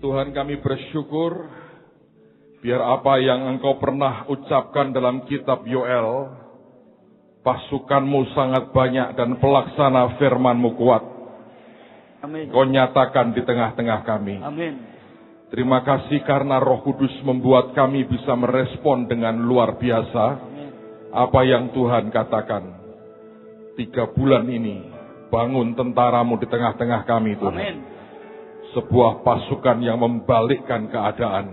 Tuhan, kami bersyukur biar apa yang Engkau pernah ucapkan dalam kitab Yoel, pasukanmu sangat banyak dan pelaksana firman-Mu kuat. Amin. Engkau nyatakan di tengah-tengah kami. Amin. Terima kasih karena Roh Kudus membuat kami bisa merespon dengan luar biasa. Amin. Apa yang Tuhan katakan. 3 bulan ini bangun tentara-Mu di tengah-tengah kami, Tuhan. Amin. Sebuah pasukan yang membalikkan keadaan,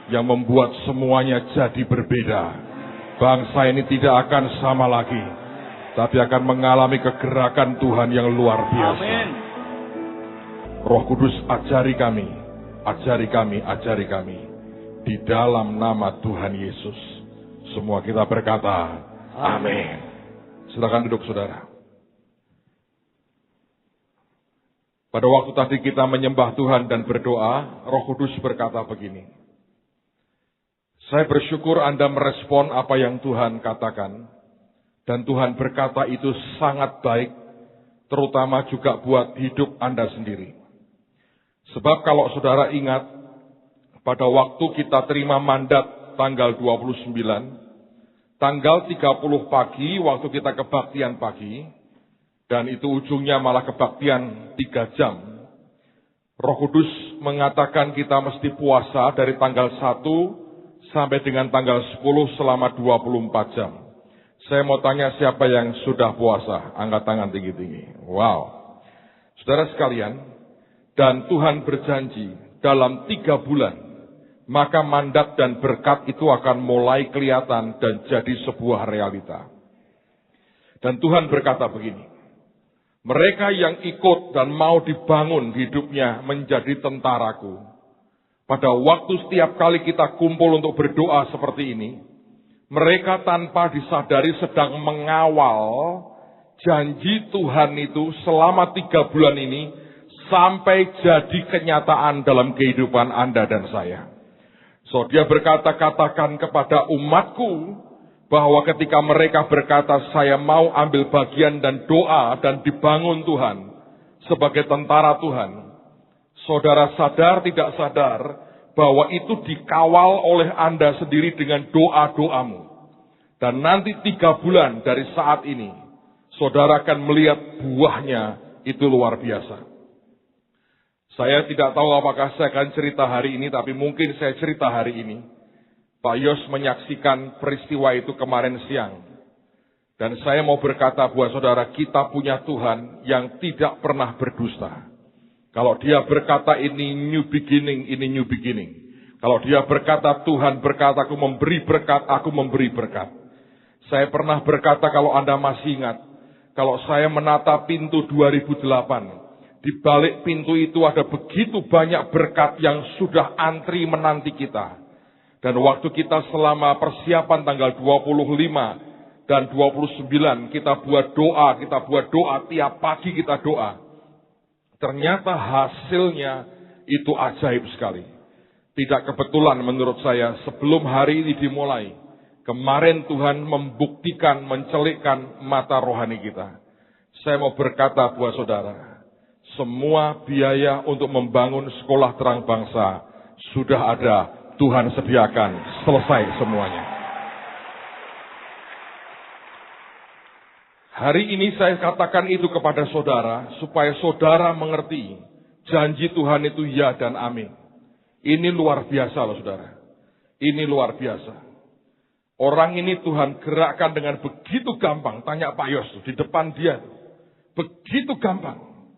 yang membuat semuanya jadi berbeda. Bangsa ini tidak akan sama lagi, tapi akan mengalami kegerakan Tuhan yang luar biasa. Amin. Roh Kudus, ajari kami, ajari kami, ajari kami. Di dalam nama Tuhan Yesus. Semua kita berkata, amin. Silakan duduk, saudara. Pada waktu tadi kita menyembah Tuhan dan berdoa, Roh Kudus berkata begini. Saya bersyukur Anda merespon apa yang Tuhan katakan. Dan Tuhan berkata itu sangat baik, terutama juga buat hidup Anda sendiri. Sebab kalau saudara ingat, pada waktu kita terima mandat tanggal 29, tanggal 30 pagi, waktu kita kebaktian pagi, dan itu ujungnya malah kebaktian 3 jam. Roh Kudus mengatakan kita mesti puasa dari tanggal 1 sampai dengan tanggal 10 selama 24 jam. Saya mau tanya siapa yang sudah puasa? Angkat tangan tinggi-tinggi. Wow. Saudara sekalian, dan Tuhan berjanji dalam 3 bulan, maka mandat dan berkat itu akan mulai kelihatan dan jadi sebuah realita. Dan Tuhan berkata begini, mereka yang ikut dan mau dibangun hidupnya menjadi tentaraku. Pada waktu setiap kali kita kumpul untuk berdoa seperti ini, mereka tanpa disadari sedang mengawal janji Tuhan itu selama 3 bulan ini sampai jadi kenyataan dalam kehidupan Anda dan saya. So dia berkata, katakan kepada umatku, bahwa ketika mereka berkata, saya mau ambil bagian dan doa dan dibangun Tuhan sebagai tentara Tuhan. Saudara sadar tidak sadar bahwa itu dikawal oleh Anda sendiri dengan doa-doamu. Dan nanti 3 bulan dari saat ini, saudara akan melihat buahnya itu luar biasa. Saya tidak tahu apakah saya akan cerita hari ini, tapi mungkin saya cerita hari ini. Pak Yos menyaksikan peristiwa itu kemarin siang. Dan saya mau berkata buat saudara, kita punya Tuhan yang tidak pernah berdusta. Kalau dia berkata ini new beginning, ini new beginning. Kalau dia berkata Tuhan berkata aku memberi berkat, aku memberi berkat. Saya pernah berkata kalau Anda masih ingat, kalau saya menata pintu 2008, di balik pintu itu ada begitu banyak berkat yang sudah antri menanti kita. Dan waktu kita selama persiapan tanggal 25 dan 29 kita buat doa, tiap pagi kita doa. Ternyata hasilnya itu ajaib sekali. Tidak kebetulan menurut saya sebelum hari ini dimulai. Kemarin Tuhan membuktikan, mencelikkan mata rohani kita. Saya mau berkata buat saudara, semua biaya untuk membangun sekolah terang bangsa sudah ada. Tuhan sediakan, selesai semuanya. Hari ini saya katakan itu kepada saudara, supaya saudara mengerti, janji Tuhan itu ya dan amin. Ini luar biasa loh saudara. Ini luar biasa. Orang ini Tuhan gerakkan dengan begitu gampang. Tanya Pak Yos di depan dia. Begitu gampang.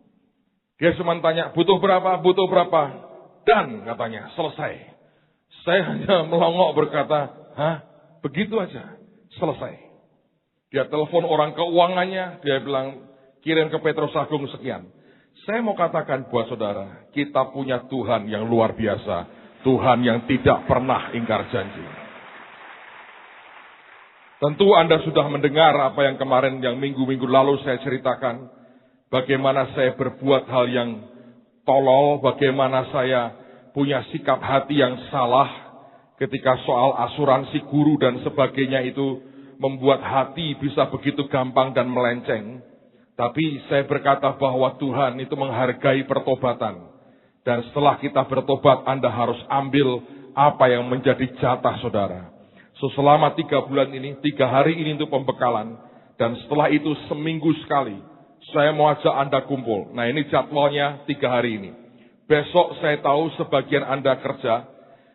Dia cuma tanya, butuh berapa? Dan katanya, selesai. Saya hanya melongok berkata, begitu aja, selesai. Dia telepon orang keuangannya, dia bilang, kirim ke Petrus Agung sekian. Saya mau katakan buat saudara, kita punya Tuhan yang luar biasa. Tuhan yang tidak pernah ingkar janji. Tentu Anda sudah mendengar apa yang kemarin, yang minggu-minggu lalu saya ceritakan. Bagaimana saya berbuat hal yang tolol, bagaimana saya punya sikap hati yang salah ketika soal asuransi guru dan sebagainya itu membuat hati bisa begitu gampang dan melenceng. Tapi saya berkata bahwa Tuhan itu menghargai pertobatan. Dan setelah kita bertobat, Anda harus ambil apa yang menjadi jatah saudara. So, selama 3 bulan ini, 3 hari ini untuk pembekalan. Dan setelah itu seminggu sekali, saya mau ajak Anda kumpul. Nah, ini jadwalnya 3 hari ini. Besok saya tahu sebagian Anda kerja,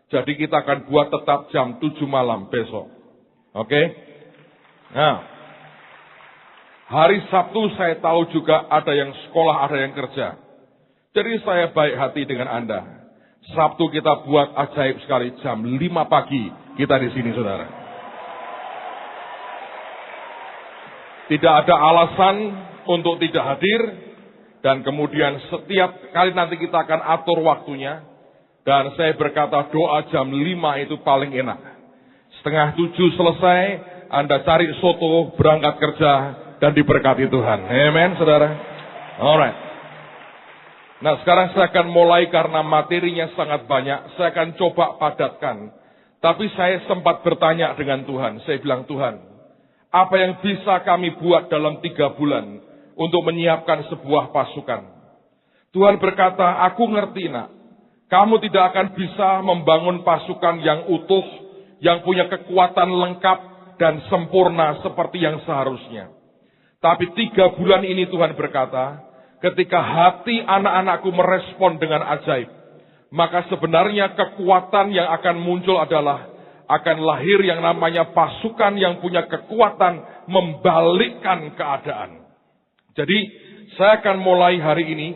jadi kita akan buat tetap jam 7 malam besok. Oke? Nah, hari Sabtu saya tahu juga ada yang sekolah, ada yang kerja. Jadi saya baik hati dengan Anda. Sabtu kita buat ajaib sekali, jam 5 pagi kita di sini, saudara. Tidak ada alasan untuk tidak hadir, dan kemudian setiap kali nanti kita akan atur waktunya, dan saya berkata doa jam 5 itu paling enak. 6:30 selesai, Anda cari soto, berangkat kerja, dan diberkati Tuhan. Amen, saudara. Alright. Nah, sekarang saya akan mulai karena materinya sangat banyak. Saya akan coba padatkan. Tapi saya sempat bertanya dengan Tuhan. Saya bilang, Tuhan, apa yang bisa kami buat dalam 3 bulan untuk menyiapkan sebuah pasukan? Tuhan berkata, aku ngerti nak. Kamu tidak akan bisa membangun pasukan yang utuh, yang punya kekuatan lengkap dan sempurna seperti yang seharusnya. Tapi 3 bulan ini Tuhan berkata, ketika hati anak-anakku merespon dengan ajaib, maka sebenarnya kekuatan yang akan muncul adalah akan lahir yang namanya pasukan yang punya kekuatan membalikkan keadaan. Jadi saya akan mulai hari ini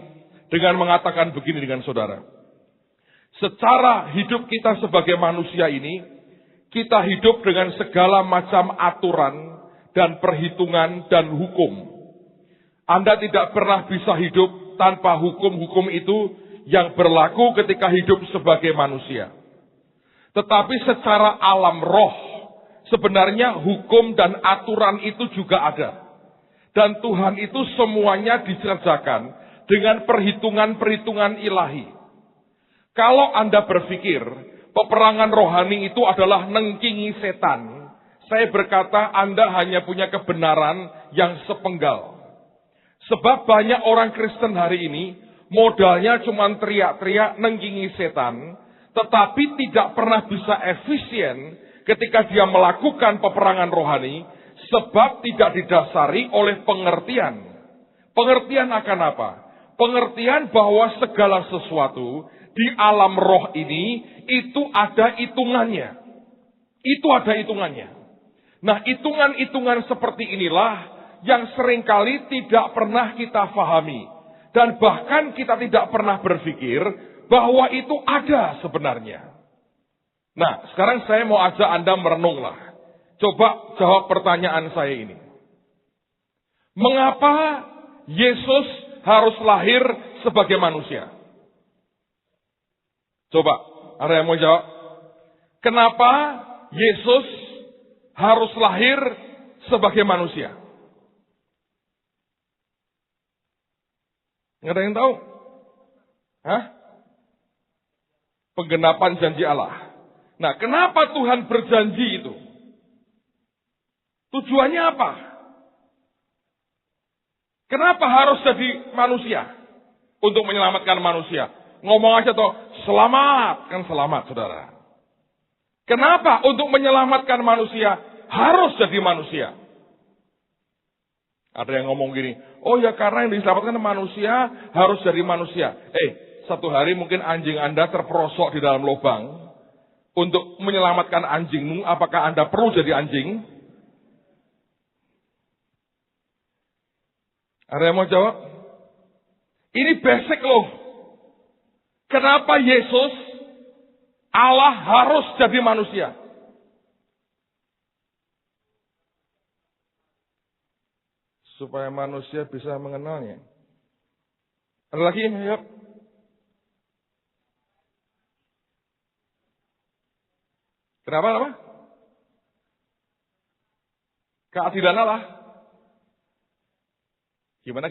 dengan mengatakan begini dengan saudara. Secara hidup kita sebagai manusia ini, kita hidup dengan segala macam aturan dan perhitungan dan hukum. Anda tidak pernah bisa hidup tanpa hukum-hukum itu yang berlaku ketika hidup sebagai manusia. Tetapi secara alam roh, sebenarnya hukum dan aturan itu juga ada. Dan Tuhan itu semuanya dikerjakan dengan perhitungan-perhitungan ilahi. Kalau Anda berpikir peperangan rohani itu adalah nengkingi setan, saya berkata Anda hanya punya kebenaran yang sepenggal. Sebab banyak orang Kristen hari ini, modalnya cuma teriak-teriak nengkingi setan, tetapi tidak pernah bisa efisien ketika dia melakukan peperangan rohani, sebab tidak didasari oleh pengertian. Pengertian akan apa? Pengertian bahwa segala sesuatu di alam roh ini, itu ada hitungannya. Itu ada hitungannya. Nah, hitungan-hitungan seperti inilah yang seringkali tidak pernah kita fahami. Dan bahkan kita tidak pernah berpikir bahwa itu ada sebenarnya. Nah, sekarang saya mau ajak Anda merenunglah. Coba jawab pertanyaan saya ini. Mengapa Yesus harus lahir sebagai manusia? Coba, ada yang mau jawab? Kenapa Yesus harus lahir sebagai manusia? Nggak ada yang tahu? Hah? Penggenapan janji Allah. Nah, kenapa Tuhan berjanji itu? Tujuannya apa? Kenapa harus jadi manusia? Untuk menyelamatkan manusia. Ngomong aja toh, selamat. Kan selamat, saudara. Kenapa untuk menyelamatkan manusia harus jadi manusia? Ada yang ngomong gini, oh ya karena yang diselamatkan manusia harus jadi manusia. Satu hari mungkin anjing Anda terperosok di dalam lubang. Untuk menyelamatkan anjingmu, apakah Anda perlu jadi anjing? Ada yang mau jawab? Ini basic loh. Kenapa Yesus, Allah harus jadi manusia? Supaya manusia bisa mengenalnya. Ada lagi yang jawab? Kenapa? Keadilan Allah. Gimana?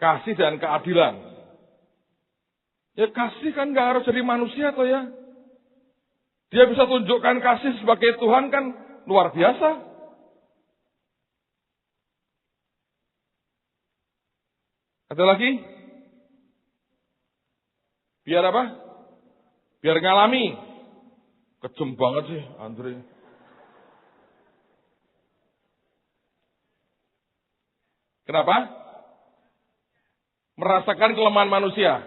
Kasih dan keadilan. Ya kasih kan gak harus jadi manusia toh ya. Dia bisa tunjukkan kasih sebagai Tuhan kan luar biasa. Ada lagi? Biar apa? Biar ngalami. Kejem banget sih, Andre. Kenapa? Merasakan kelemahan manusia.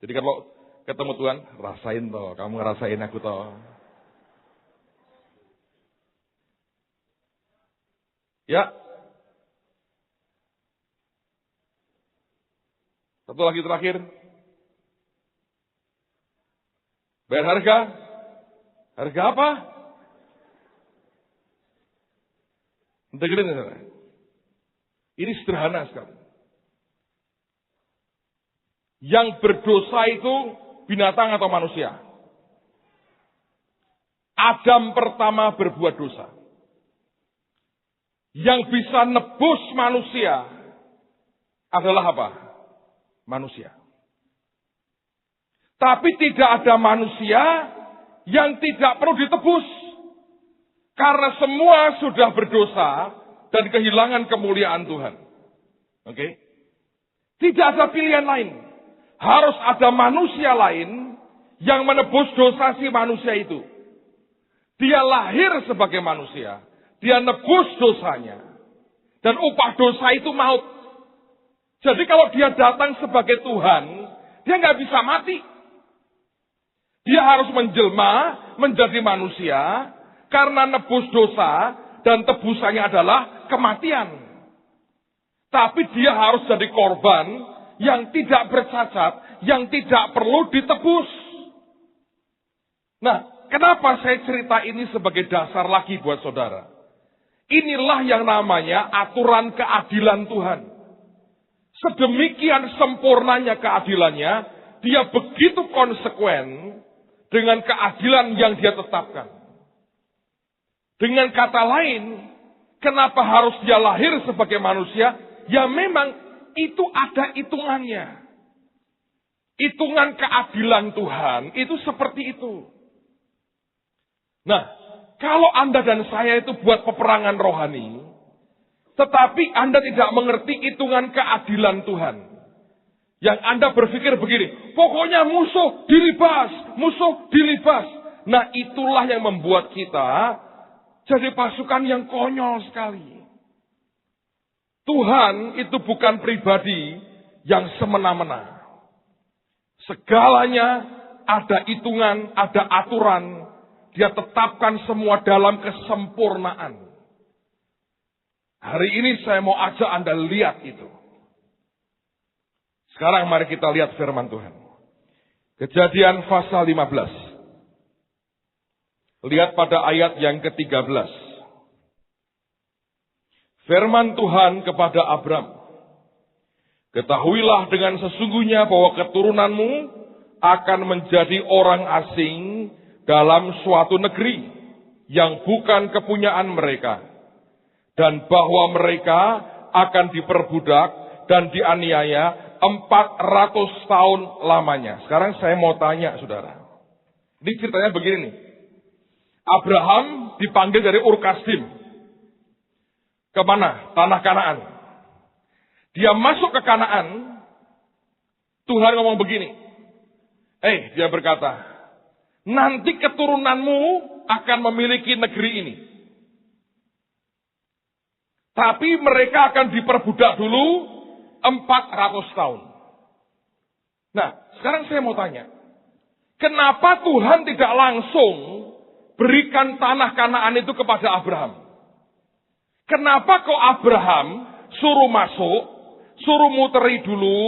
Jadi kalau ketemu Tuhan, rasain toh, kamu ngerasain aku toh. Ya. Satu lagi terakhir. Bayar harga. Harga apa? Dengerin, saudara. Ini sederhana sekali. Yang berdosa itu binatang atau manusia? Adam pertama berbuat dosa. Yang bisa nebus manusia adalah apa? Manusia. Tapi tidak ada manusia yang tidak perlu ditebus. Karena semua sudah berdosa dan kehilangan kemuliaan Tuhan. Oke? Tidak ada pilihan lain. Harus ada manusia lain yang menebus dosa si manusia itu. Dia lahir sebagai manusia. Dia nebus dosanya. Dan upah dosa itu maut. Jadi kalau dia datang sebagai Tuhan, dia nggak bisa mati. Dia harus menjelma menjadi manusia karena nebus dosa dan tebusannya adalah kematian. Tapi dia harus jadi korban yang tidak bercacat, yang tidak perlu ditebus. Nah, kenapa saya cerita ini sebagai dasar lagi buat saudara? Inilah yang namanya aturan keadilan Tuhan. Sedemikian sempurnanya keadilannya, dia begitu konsekuen dengan keadilan yang dia tetapkan. Dengan kata lain, kenapa harus dia lahir sebagai manusia? Ya memang itu ada hitungannya. Hitungan keadilan Tuhan itu seperti itu. Nah, kalau Anda dan saya itu buat peperangan rohani, tetapi Anda tidak mengerti hitungan keadilan Tuhan. Yang Anda berpikir begini, pokoknya musuh dilibas. Nah, itulah yang membuat kita jadi pasukan yang konyol sekali. Tuhan itu bukan pribadi yang semena-mena. Segalanya ada hitungan, ada aturan. Dia tetapkan semua dalam kesempurnaan. Hari ini saya mau ajak Anda lihat itu. Sekarang mari kita lihat firman Tuhan. Kejadian pasal 15. Lihat pada ayat yang ke-13. Firman Tuhan kepada Abram. Ketahuilah dengan sesungguhnya bahwa keturunanmu akan menjadi orang asing dalam suatu negeri yang bukan kepunyaan mereka. Dan bahwa mereka akan diperbudak dan dianiaya 400 tahun lamanya. Sekarang saya mau tanya saudara. Ini ceritanya begini nih. Abraham dipanggil dari Ur Kasdim. Kemana? Tanah Kanaan. Dia masuk ke Kanaan. Tuhan ngomong begini. Dia berkata, nanti keturunanmu akan memiliki negeri ini. Tapi mereka akan diperbudak dulu 400 tahun. Nah, sekarang saya mau tanya. Kenapa Tuhan tidak langsung berikan tanah Kanaan itu kepada Abraham? Kenapa kok Abraham suruh masuk, suruh muteri dulu,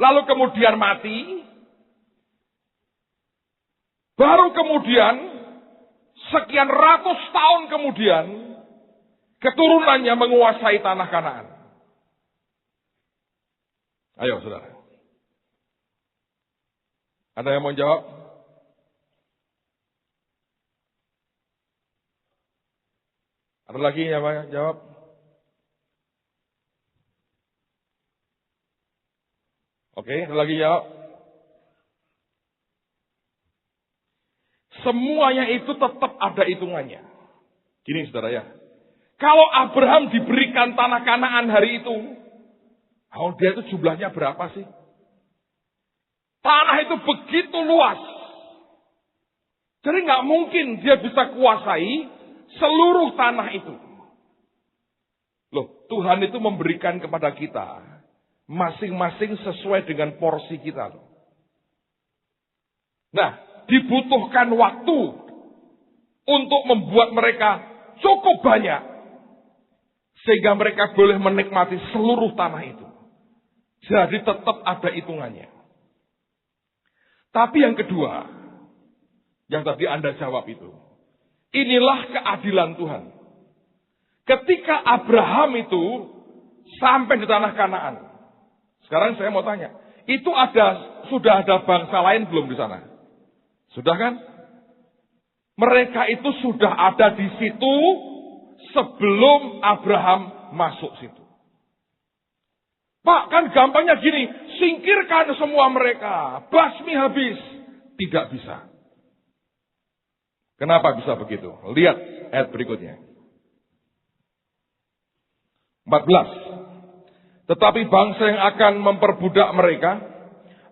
lalu kemudian mati? Baru kemudian, sekian ratus tahun kemudian, keturunannya menguasai tanah Kanaan. Ayo saudara. Ada yang mau jawab? Ada lagi yang mau jawab? Oke, ada lagi jawab? Semuanya itu tetap ada hitungannya. Gini saudara ya. Kalau Abraham diberikan tanah Kanaan hari itu, dia itu jumlahnya berapa sih? Tanah itu begitu luas. Jadi nggak mungkin dia bisa kuasai seluruh tanah itu. Loh, Tuhan itu memberikan kepada kita masing-masing sesuai dengan porsi kita. Nah, dibutuhkan waktu untuk membuat mereka cukup banyak. Sehingga mereka boleh menikmati seluruh tanah itu. Jadi tetap ada hitungannya. Tapi yang kedua, yang tadi Anda jawab itu. Inilah keadilan Tuhan. Ketika Abraham itu sampai di tanah Kanaan. Sekarang saya mau tanya, itu sudah ada bangsa lain belum di sana? Sudah kan? Mereka itu sudah ada di situ sebelum Abraham masuk situ. Pak, kan gampangnya gini, singkirkan semua mereka, basmi habis. Tidak bisa. Kenapa bisa begitu? Lihat ayat berikutnya. 14. Tetapi bangsa yang akan memperbudak mereka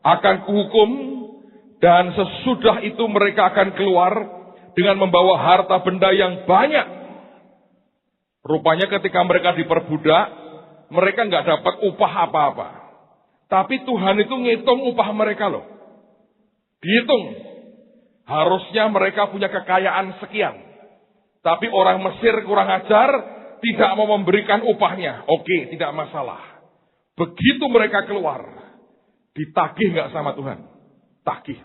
akan kuhukum, dan sesudah itu mereka akan keluar dengan membawa harta benda yang banyak. Rupanya ketika mereka diperbudak, mereka nggak dapat upah apa-apa. Tapi Tuhan itu ngitung upah mereka loh. Dihitung. Harusnya mereka punya kekayaan sekian. Tapi orang Mesir kurang ajar, tidak mau memberikan upahnya. Oke, tidak masalah. Begitu mereka keluar, ditagih nggak sama Tuhan? Tagih.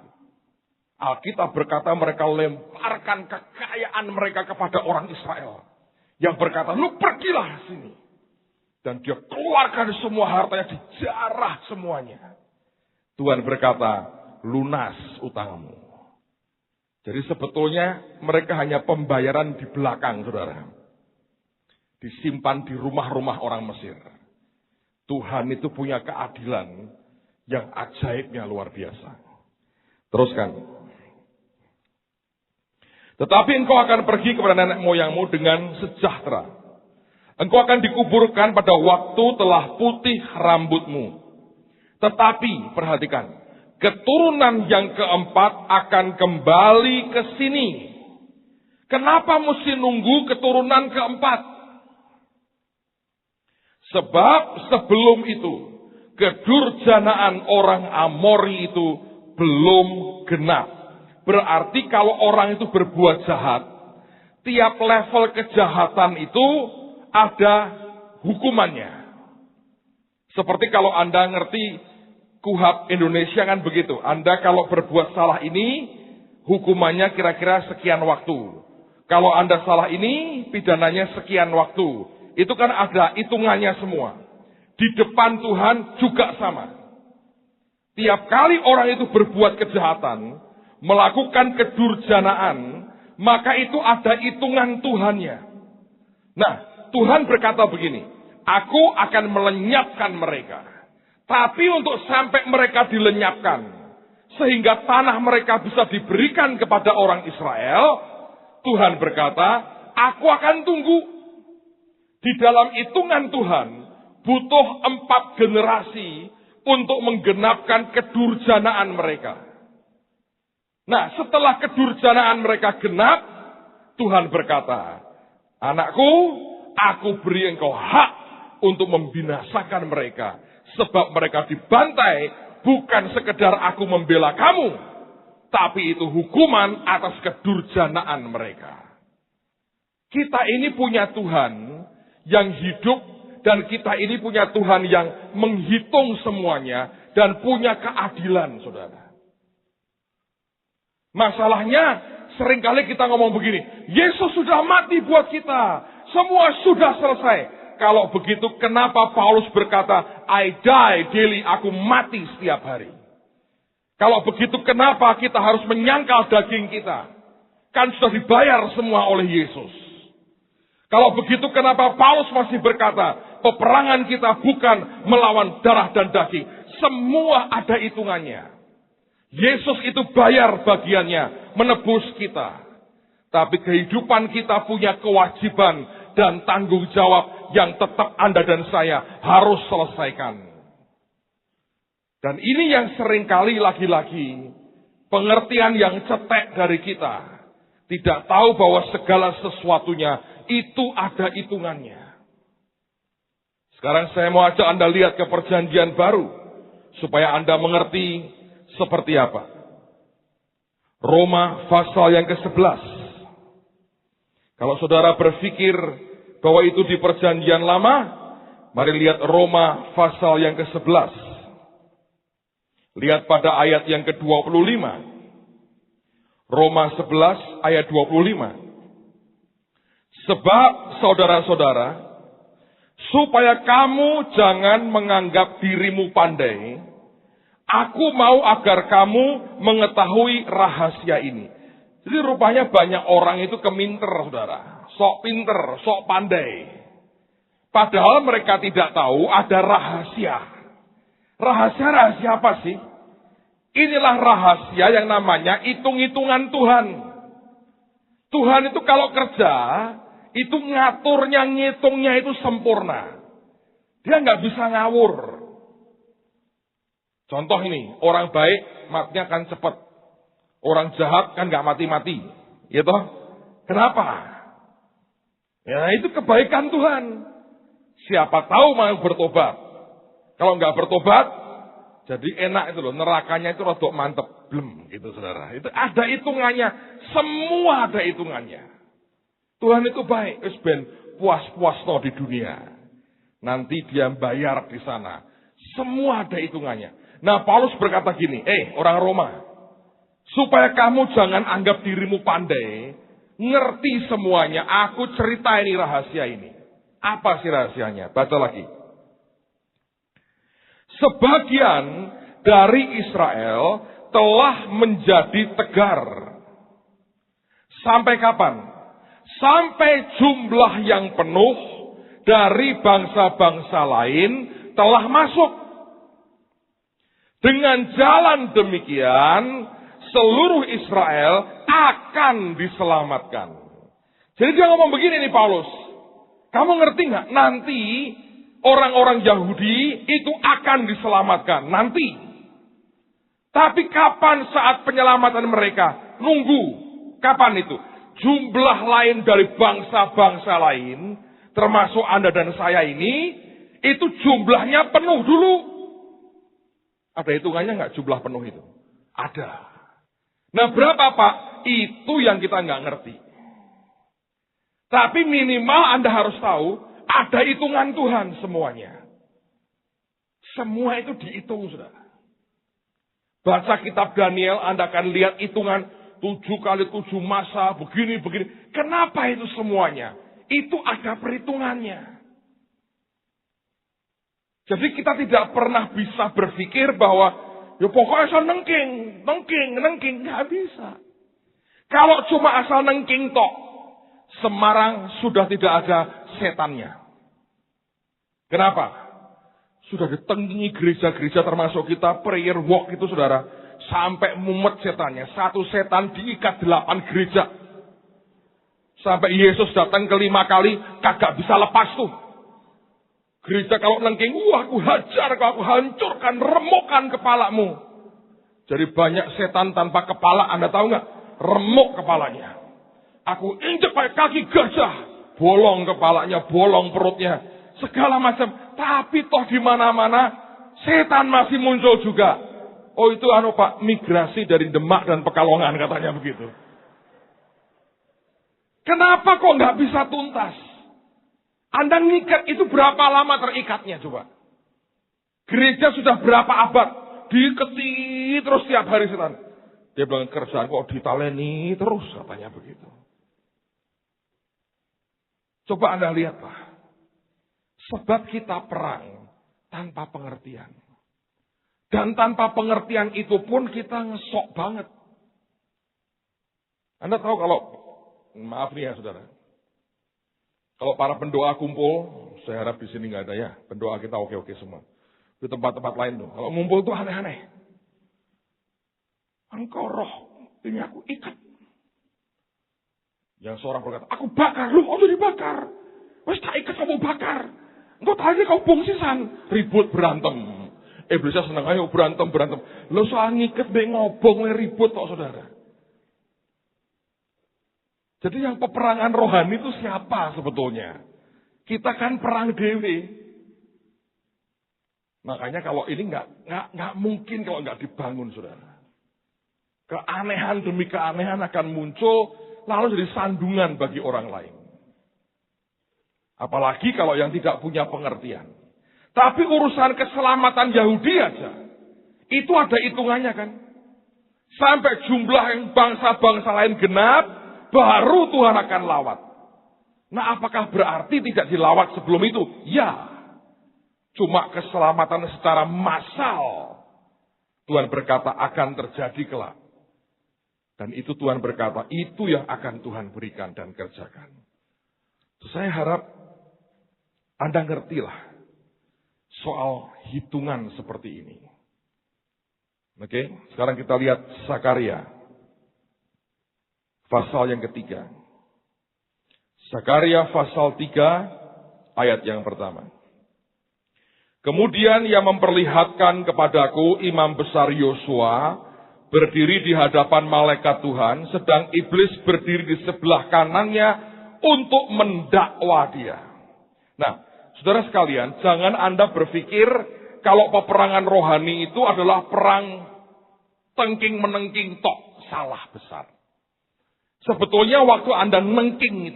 Alkitab berkata mereka lemparkan kekayaan mereka kepada orang Israel. Yang berkata, lu pergilah sini. Dan dia keluarkan semua hartanya, dijarah semuanya. Tuhan berkata, lunas utangmu. Jadi sebetulnya mereka hanya pembayaran di belakang, saudara. Disimpan di rumah-rumah orang Mesir. Tuhan itu punya keadilan yang ajaibnya luar biasa. Teruskan. Tetapi engkau akan pergi kepada nenek moyangmu dengan sejahtera. Engkau akan dikuburkan pada waktu telah putih rambutmu. Tetapi, perhatikan, keturunan yang keempat akan kembali ke sini. Kenapa mesti nunggu keturunan keempat? Sebab sebelum itu, kedurjanaan orang Amori itu belum genap. Berarti kalau orang itu berbuat jahat, tiap level kejahatan itu ada hukumannya. Seperti kalau Anda ngerti KUHP Indonesia kan begitu. Anda kalau berbuat salah ini, hukumannya kira-kira sekian waktu. Kalau Anda salah ini, pidananya sekian waktu. Itu kan ada hitungannya semua. Di depan Tuhan juga sama. Tiap kali orang itu berbuat kejahatan, melakukan kedurjanaan, maka itu ada hitungan Tuhannya. Nah, Tuhan berkata begini, aku akan melenyapkan mereka. Tapi untuk sampai mereka dilenyapkan, sehingga tanah mereka bisa diberikan kepada orang Israel, Tuhan berkata, aku akan tunggu. Di dalam hitungan Tuhan, butuh 4 generasi untuk menggenapkan kedurjanaan mereka. Nah, setelah kedurjanaan mereka genap, Tuhan berkata, anakku, aku beri engkau hak untuk membinasakan mereka. Sebab mereka dibantai, bukan sekedar aku membela kamu, tapi itu hukuman atas kedurjanaan mereka. Kita ini punya Tuhan yang hidup, dan kita ini punya Tuhan yang menghitung semuanya, dan punya keadilan, saudara. Masalahnya, seringkali kita ngomong begini, Yesus sudah mati buat kita, semua sudah selesai. Kalau begitu, kenapa Paulus berkata, I die daily, aku mati setiap hari. Kalau begitu, kenapa kita harus menyangkal daging kita? Kan sudah dibayar semua oleh Yesus. Kalau begitu, kenapa Paulus masih berkata, peperangan kita bukan melawan darah dan daging. Semua ada hitungannya. Yesus itu bayar bagiannya, menebus kita. Tapi kehidupan kita punya kewajiban dan tanggung jawab yang tetap Anda dan saya harus selesaikan. Dan ini yang seringkali lagi-lagi pengertian yang cetek dari kita. Tidak tahu bahwa segala sesuatunya itu ada hitungannya. Sekarang saya mau ajak Anda lihat ke perjanjian baru. Supaya Anda mengerti seperti apa. Roma pasal yang ke-11. Kalau saudara berpikir bahwa itu di perjanjian lama, mari lihat Roma pasal yang ke-11. Lihat pada ayat yang ke-25. Roma 11 ayat 25. Sebab saudara-saudara, supaya kamu jangan menganggap dirimu pandai, aku mau agar kamu mengetahui rahasia ini. Jadi rupanya banyak orang itu keminter, saudara. Sok pinter, sok pandai. Padahal mereka tidak tahu ada rahasia. Rahasia apa sih? Inilah rahasia yang namanya hitung-hitungan Tuhan. Tuhan itu kalau kerja, itu ngaturnya, ngitungnya itu sempurna. Dia nggak bisa ngawur. Contoh ini, orang baik matinya kan cepat. Orang jahat kan nggak mati-mati. Ya toh? Kenapa? Ya itu kebaikan Tuhan. Siapa tahu mau bertobat. Kalau nggak bertobat, jadi enak itu loh. Nerakanya itu rodok mantep. Blem gitu saudara. Itu ada hitungannya. Semua ada hitungannya. Tuhan itu baik. Wis ben puas-puas no di dunia. Nanti dia bayar di sana. Semua ada hitungannya. Nah Paulus berkata gini. Orang Roma. Supaya kamu jangan anggap dirimu pandai. Ngerti semuanya. Aku cerita ini rahasia ini. Apa sih rahasianya? Baca lagi. Sebagian dari Israel telah menjadi tegar. Sampai kapan? Sampai jumlah yang penuh dari bangsa-bangsa lain telah masuk. Dengan jalan demikian, seluruh Israel akan diselamatkan. Jadi dia ngomong begini nih Paulus. Kamu ngerti nggak? Nanti orang-orang Yahudi itu akan diselamatkan. Nanti. Tapi kapan saat penyelamatan mereka? Nunggu. Kapan itu? Jumlah lain dari bangsa-bangsa lain, termasuk Anda dan saya ini, itu jumlahnya penuh dulu. Ada hitungannya nggak jumlah penuh itu? Ada. Nah berapa Pak? Itu yang kita nggak ngerti. Tapi minimal Anda harus tahu, ada hitungan Tuhan semuanya. Semua itu dihitung, saudara. Baca kitab Daniel, Anda akan lihat hitungan 7 kali 7 masa, begini. Kenapa itu semuanya? Itu ada perhitungannya. Jadi kita tidak pernah bisa berpikir bahwa, ya pokoknya asal nengking. Nggak bisa. Kalau cuma asal nengking tok, Semarang sudah tidak ada setannya. Kenapa? Sudah ditengingi gereja-gereja termasuk kita prayer walk itu saudara. Sampai mumet setannya. Satu setan diikat 8 gereja. Sampai Yesus datang ke 5 kali kagak bisa lepas tuh. Gereja kalau nengking, aku hajar, aku hancurkan, remukkan kepalamu. Jadi banyak setan tanpa kepala, Anda tahu nggak? Remuk kepalanya. Aku injek pakai kaki gajah. Bolong kepalanya, bolong perutnya. Segala macam. Tapi toh di mana-mana setan masih muncul juga. Oh itu Pak, migrasi dari Demak dan Pekalongan katanya begitu. Kenapa kok nggak bisa tuntas? Anda ngikat itu berapa lama terikatnya coba? Gereja sudah berapa abad diiketi terus tiap hari setan. Dia bilang kerjaan kok ditaleni terus katanya begitu. Coba Anda lihat Pak. Sebab kita perang tanpa pengertian. Dan tanpa pengertian itu pun kita ngesok banget. Anda tahu kalau, maaf nih ya saudara. Kalau para pendoa kumpul, saya harap di sini nggak ada ya. Pendoa kita oke-oke semua. Di tempat-tempat lain tuh. Kalau ngumpul tuh aneh-aneh. Engkau roh, ini aku ikat. Yang seorang berkata, aku bakar, lu udah dibakar. Wes tak ikat kamu bakar. Engkau tadi kau bungsisan. Ribut berantem. Iblisnya senang, ayo berantem. Lo soal ngiket, ngobong, ribut kok saudara. Jadi yang peperangan rohani itu siapa sebetulnya? Kita kan perang dewe. Makanya kalau ini nggak mungkin kalau nggak dibangun, saudara. Keanehan demi keanehan akan muncul, lalu jadi sandungan bagi orang lain. Apalagi kalau yang tidak punya pengertian. Tapi urusan keselamatan Yahudi aja, itu ada hitungannya kan. Sampai jumlah yang bangsa-bangsa lain genap, baru Tuhan akan lawat. Nah, apakah berarti tidak dilawat sebelum itu? Ya. Cuma keselamatan secara massal, Tuhan berkata akan terjadi kelak. Dan itu Tuhan berkata, itu yang akan Tuhan berikan dan kerjakan. Saya harap Anda ngertilah soal hitungan seperti ini. Oke, sekarang kita lihat Zakaria. Pasal yang ketiga. Zakaria pasal 3 ayat yang pertama. Kemudian ia memperlihatkan kepadaku imam besar Yosua berdiri di hadapan malaikat Tuhan, sedang iblis berdiri di sebelah kanannya untuk mendakwa dia. Nah, saudara sekalian, jangan Anda berpikir kalau peperangan rohani itu adalah perang tengking-menengking tok, salah besar. Sebetulnya waktu Anda nengking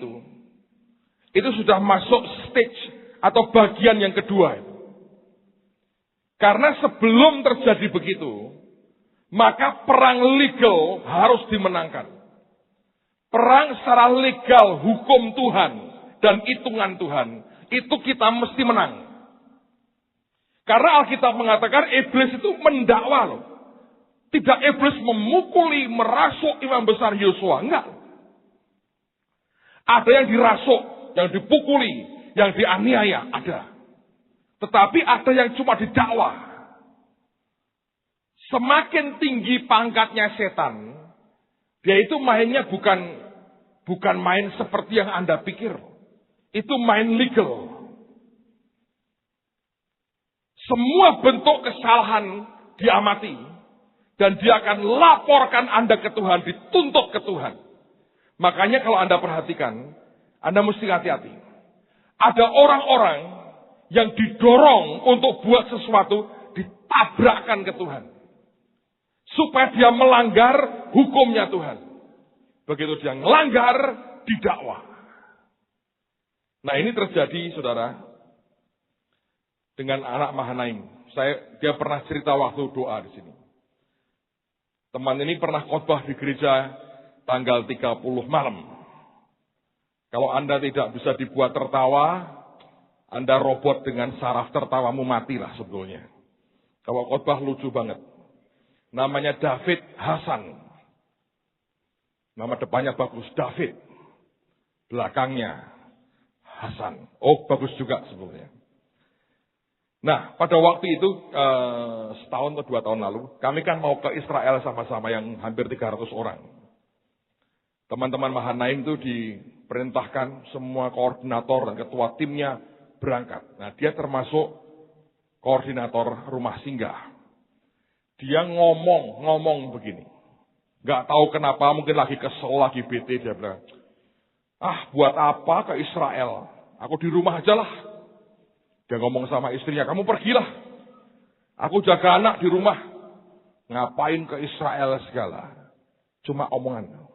itu sudah masuk stage atau bagian yang kedua. Karena sebelum terjadi begitu, maka perang legal harus dimenangkan. Perang secara legal, hukum Tuhan dan hitungan Tuhan, itu kita mesti menang. Karena Alkitab mengatakan iblis itu mendakwa loh. Tidak iblis memukuli, merasuk imam besar Yosua, enggak. Ada yang dirasuk, yang dipukuli, yang dianiaya, ada. Tetapi ada yang cuma didakwa. Semakin tinggi pangkatnya setan, dia itu mainnya bukan main seperti yang Anda pikir. Itu main legal. Semua bentuk kesalahan diamati. Dan dia akan laporkan Anda ke Tuhan, dituntut ke Tuhan. Makanya kalau Anda perhatikan, Anda mesti hati-hati. Ada orang-orang yang didorong untuk buat sesuatu, ditabrakkan ke Tuhan. Supaya dia melanggar hukumnya Tuhan. Begitu dia melanggar, didakwa. Nah ini terjadi, saudara, dengan anak Mahanaim. Dia pernah cerita waktu doa di sini. Teman ini pernah khotbah di gereja tanggal 30 malam. Kalau Anda tidak bisa dibuat tertawa, Anda robot dengan saraf tertawamu matilah sebetulnya. Kalau khotbah lucu banget. Namanya David Hasan. Nama depannya bagus, David. Belakangnya Hasan. Oh, bagus juga sebetulnya. Nah, pada waktu itu, setahun atau 2 tahun lalu, kami kan mau ke Israel sama-sama yang hampir 300 orang. Teman-teman Mahanaim itu diperintahkan semua koordinator dan ketua timnya berangkat. Nah, dia termasuk koordinator rumah singgah. Dia ngomong begini. Gak tahu kenapa, mungkin lagi kesel, lagi bete, dia bilang, buat apa ke Israel? Aku di rumah aja lah. Dia ngomong sama istrinya, kamu pergilah. Aku jaga anak di rumah. Ngapain ke Israel segala? Cuma omongan.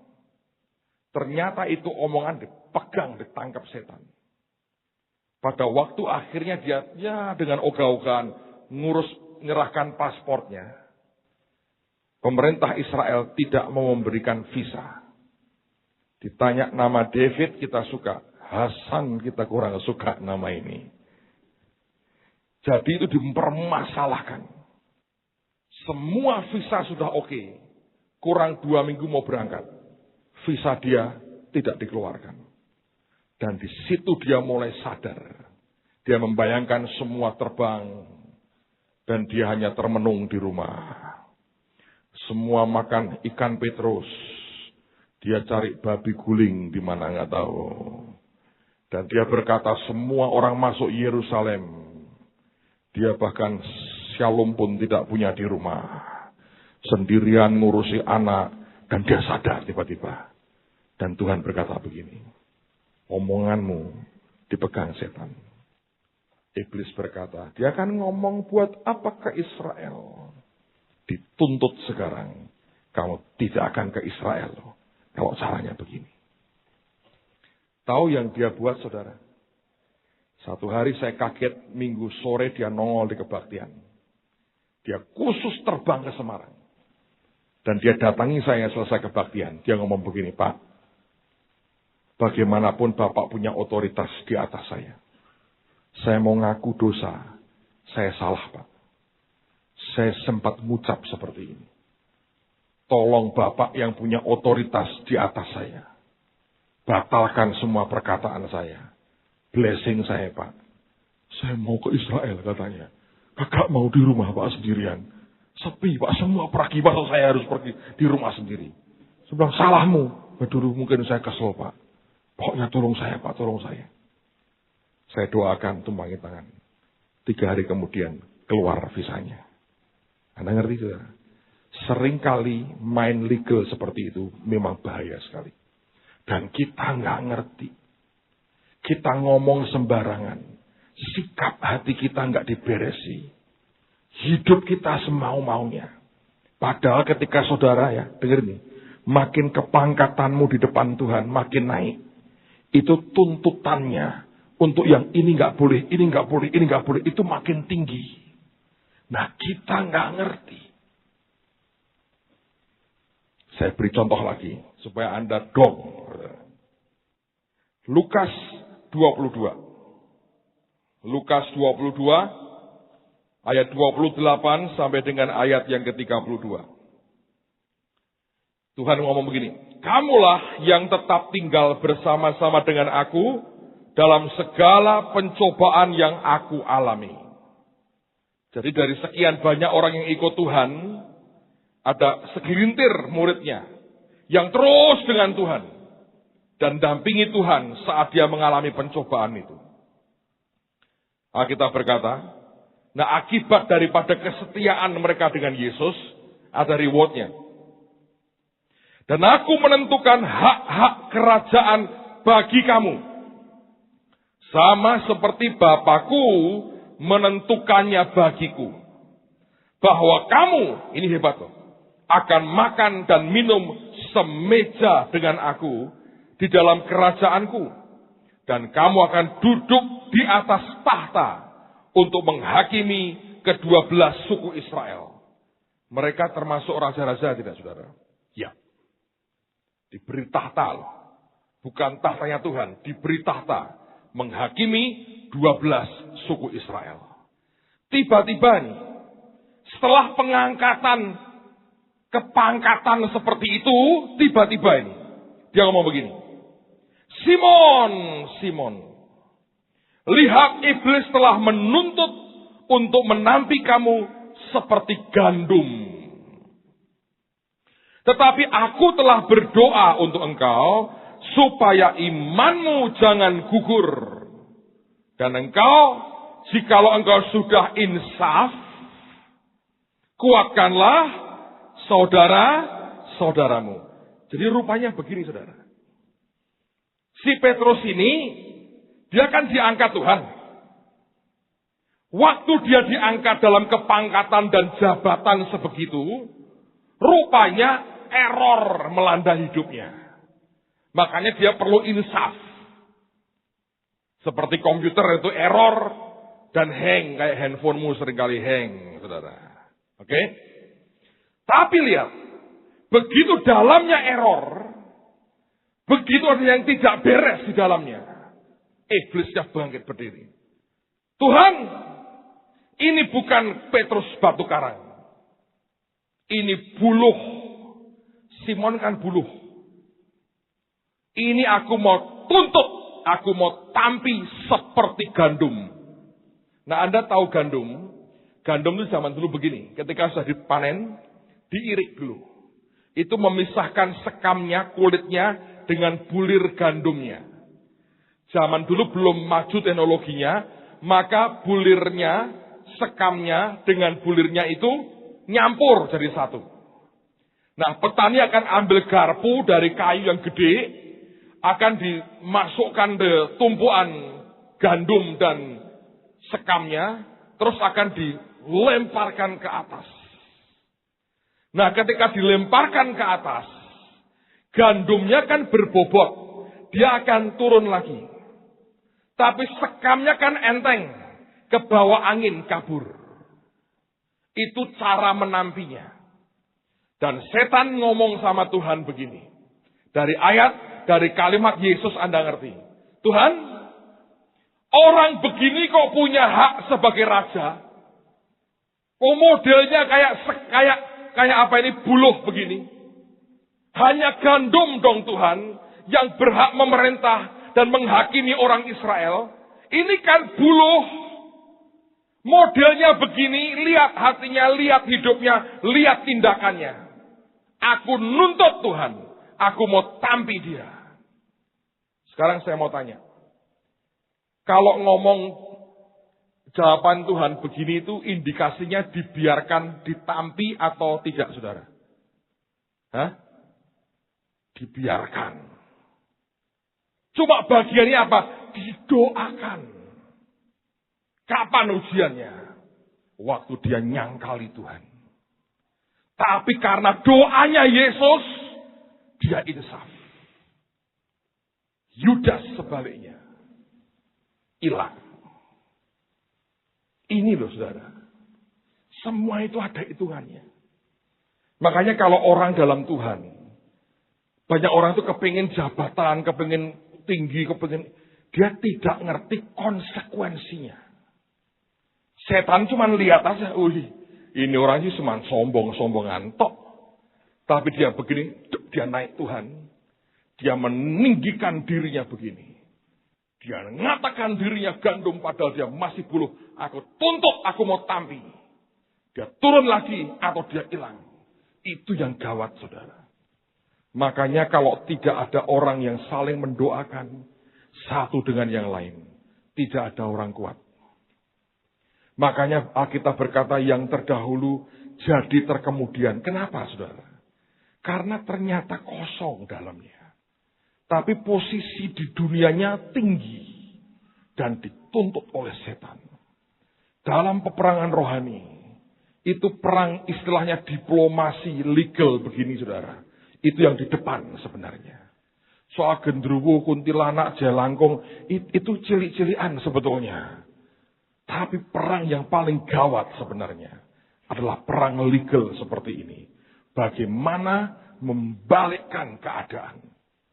Ternyata itu omongan dipegang, ditangkap setan. Pada waktu akhirnya dia dengan ogah-ogahan nyerahkan paspornya. Pemerintah Israel tidak mau memberikan visa. Ditanya nama David kita suka. Hasan kita kurang suka nama ini. Jadi itu dipermasalahkan. Semua visa sudah oke. Kurang 2 minggu mau berangkat. Visa dia tidak dikeluarkan. Dan di situ dia mulai sadar. Dia membayangkan semua terbang. Dan dia hanya termenung di rumah. Semua makan ikan petrus. Dia cari babi guling di mana nggak tahu. Dan dia berkata semua orang masuk Yerusalem. Dia bahkan Shalom pun tidak punya di rumah. Sendirian ngurusi anak. Dan dia sadar tiba-tiba. Dan Tuhan berkata begini. Omonganmu dipegang setan. Iblis berkata, dia akan ngomong buat apa ke Israel? Dituntut sekarang. Kamu tidak akan ke Israel. Kalau caranya begini. Tahu yang dia buat, saudara? Satu hari saya kaget, minggu sore dia nongol di kebaktian. Dia khusus terbang ke Semarang. Dan dia datangi saya selesai kebaktian. Dia ngomong begini, Pak. Bagaimanapun Bapak punya otoritas di atas saya. Saya mau ngaku dosa. Saya salah, Pak. Saya sempat ngucap seperti ini. Tolong Bapak yang punya otoritas di atas saya. Batalkan semua perkataan saya. Blessing saya, Pak. Saya mau ke Israel, katanya. Kakak mau di rumah, Pak, sendirian. Sepi, Pak. Semua pergi, Pak. Saya harus pergi di rumah sendiri. Saya bilang, salahmu. Dulu mungkin saya kesel, Pak. Pokoknya tolong saya, Pak. Tolong saya. Saya doakan, tumpangi tangan. 3 hari kemudian, keluar visanya. Anda ngerti, saudara? Seringkali main legal seperti itu memang bahaya sekali. Dan kita nggak ngerti. Kita ngomong sembarangan. Sikap hati kita nggak diberesi. Hidup kita semau-maunya. Padahal ketika saudara ya, dengar nih. Makin kepangkatanmu di depan Tuhan, makin naik. Itu tuntutannya. Untuk yang ini nggak boleh, ini nggak boleh, ini nggak boleh. Itu makin tinggi. Nah kita nggak ngerti. Saya beri contoh lagi. Supaya Anda dong. Lukas 22. Lukas 22. Ayat 28 sampai dengan ayat yang ke-32. Tuhan ngomong begini. Kamulah yang tetap tinggal bersama-sama dengan aku dalam segala pencobaan yang aku alami. Jadi dari sekian banyak orang yang ikut Tuhan, ada segelintir muridnya yang terus dengan Tuhan dan dampingi Tuhan saat dia mengalami pencobaan itu. Alkitab berkata, nah akibat daripada kesetiaan mereka dengan Yesus, ada rewardnya. Dan aku menentukan hak-hak kerajaan bagi kamu. Sama seperti Bapakku menentukannya bagiku. Bahwa kamu, ini hebat loh, akan makan dan minum semeja dengan aku di dalam kerajaanku. Dan kamu akan duduk di atas tahta untuk menghakimi ke-12 suku Israel. Mereka termasuk raja-raja tidak saudara? Ya. Diberi tahta loh. Bukan tahtanya Tuhan, diberi tahta. Menghakimi 12 suku Israel. Tiba-tiba nih, setelah kepangkatan seperti itu, tiba-tiba ini, dia ngomong begini. Simon, Simon, lihat iblis telah menuntut untuk menampi kamu seperti gandum. Tetapi aku telah berdoa untuk engkau, supaya imanmu jangan gugur. Dan engkau, jikalau engkau sudah insaf, kuatkanlah saudara-saudaramu. Jadi rupanya begini saudara. Si Petrus ini, dia kan diangkat Tuhan. Waktu dia diangkat dalam kepangkatan dan jabatan sebegitu, rupanya error melanda hidupnya. Makanya dia perlu insaf. Seperti komputer itu error dan hang. Kayak handphonemu seringkali hang, saudara. Oke? Tapi lihat. Begitu dalamnya error. Begitu ada yang tidak beres di dalamnya. Iblisnya bangkit berdiri. Tuhan, ini bukan Petrus batu karang. Ini buluh. Simon kan buluh. Ini aku mau tuntut, aku mau tampi seperti gandum. Nah Anda tahu gandum? Gandum itu zaman dulu begini, ketika sudah dipanen, diirik dulu. Itu memisahkan sekamnya, kulitnya dengan bulir gandumnya. Zaman dulu belum maju teknologinya, maka bulirnya sekamnya dengan bulirnya itu nyampur jadi satu. Nah, petani akan ambil garpu dari kayu yang gede, akan dimasukkan ke tumpuan gandum dan sekamnya, terus akan dilemparkan ke atas. Nah, ketika dilemparkan ke atas, gandumnya kan berbobot, dia akan turun lagi. Tapi sekamnya kan enteng, ke bawah angin kabur. Itu cara menampinya. Dan setan ngomong sama Tuhan begini. Dari kalimat Yesus Anda ngerti. Tuhan, orang begini kok punya hak sebagai raja? Kok modelnya kayak apa ini, buluh begini? Hanya gandum dong Tuhan yang berhak memerintah dan menghakimi orang Israel. Ini kan buluh. Modelnya begini, lihat hatinya, lihat hidupnya, lihat tindakannya. Aku nuntut Tuhan, aku mau tampi dia. Sekarang saya mau tanya. Kalau ngomong jawaban Tuhan begini itu indikasinya dibiarkan ditampi atau tidak, saudara? Hah? Dibiarkan. Cuma bagiannya apa? Didoakan. Kapan ujiannya? Waktu dia nyangkali Tuhan. Tapi karena doanya Yesus, dia insaf. Yudas sebaliknya. Hilang. Ini loh saudara. Semua itu ada hitungannya. Makanya kalau orang dalam Tuhan, banyak orang itu kepingin jabatan, kepingin tinggi, dia tidak ngerti konsekuensinya. Setan cuma lihat aja, ini orang sih cuma sombong-sombongan tok. Tapi dia begini, dia naik Tuhan. Dia meninggikan dirinya begini. Dia mengatakan dirinya gandum padahal dia masih buluh. Aku tuntut, aku mau tampi. Dia turun lagi atau dia hilang. Itu yang gawat saudara. Makanya kalau tidak ada orang yang saling mendoakan satu dengan yang lain, tidak ada orang kuat. Makanya Alkitab berkata yang terdahulu jadi terkemudian. Kenapa saudara? Karena ternyata kosong dalamnya. Tapi posisi di dunianya tinggi. Dan dituntut oleh setan. Dalam peperangan rohani. Itu perang istilahnya diplomasi legal begini saudara. Itu yang di depan sebenarnya. Soal gendruwo, kuntilanak, jelangkung. Itu cilik-cilian sebetulnya. Tapi perang yang paling gawat sebenarnya adalah perang legal seperti ini. Bagaimana membalikkan keadaan.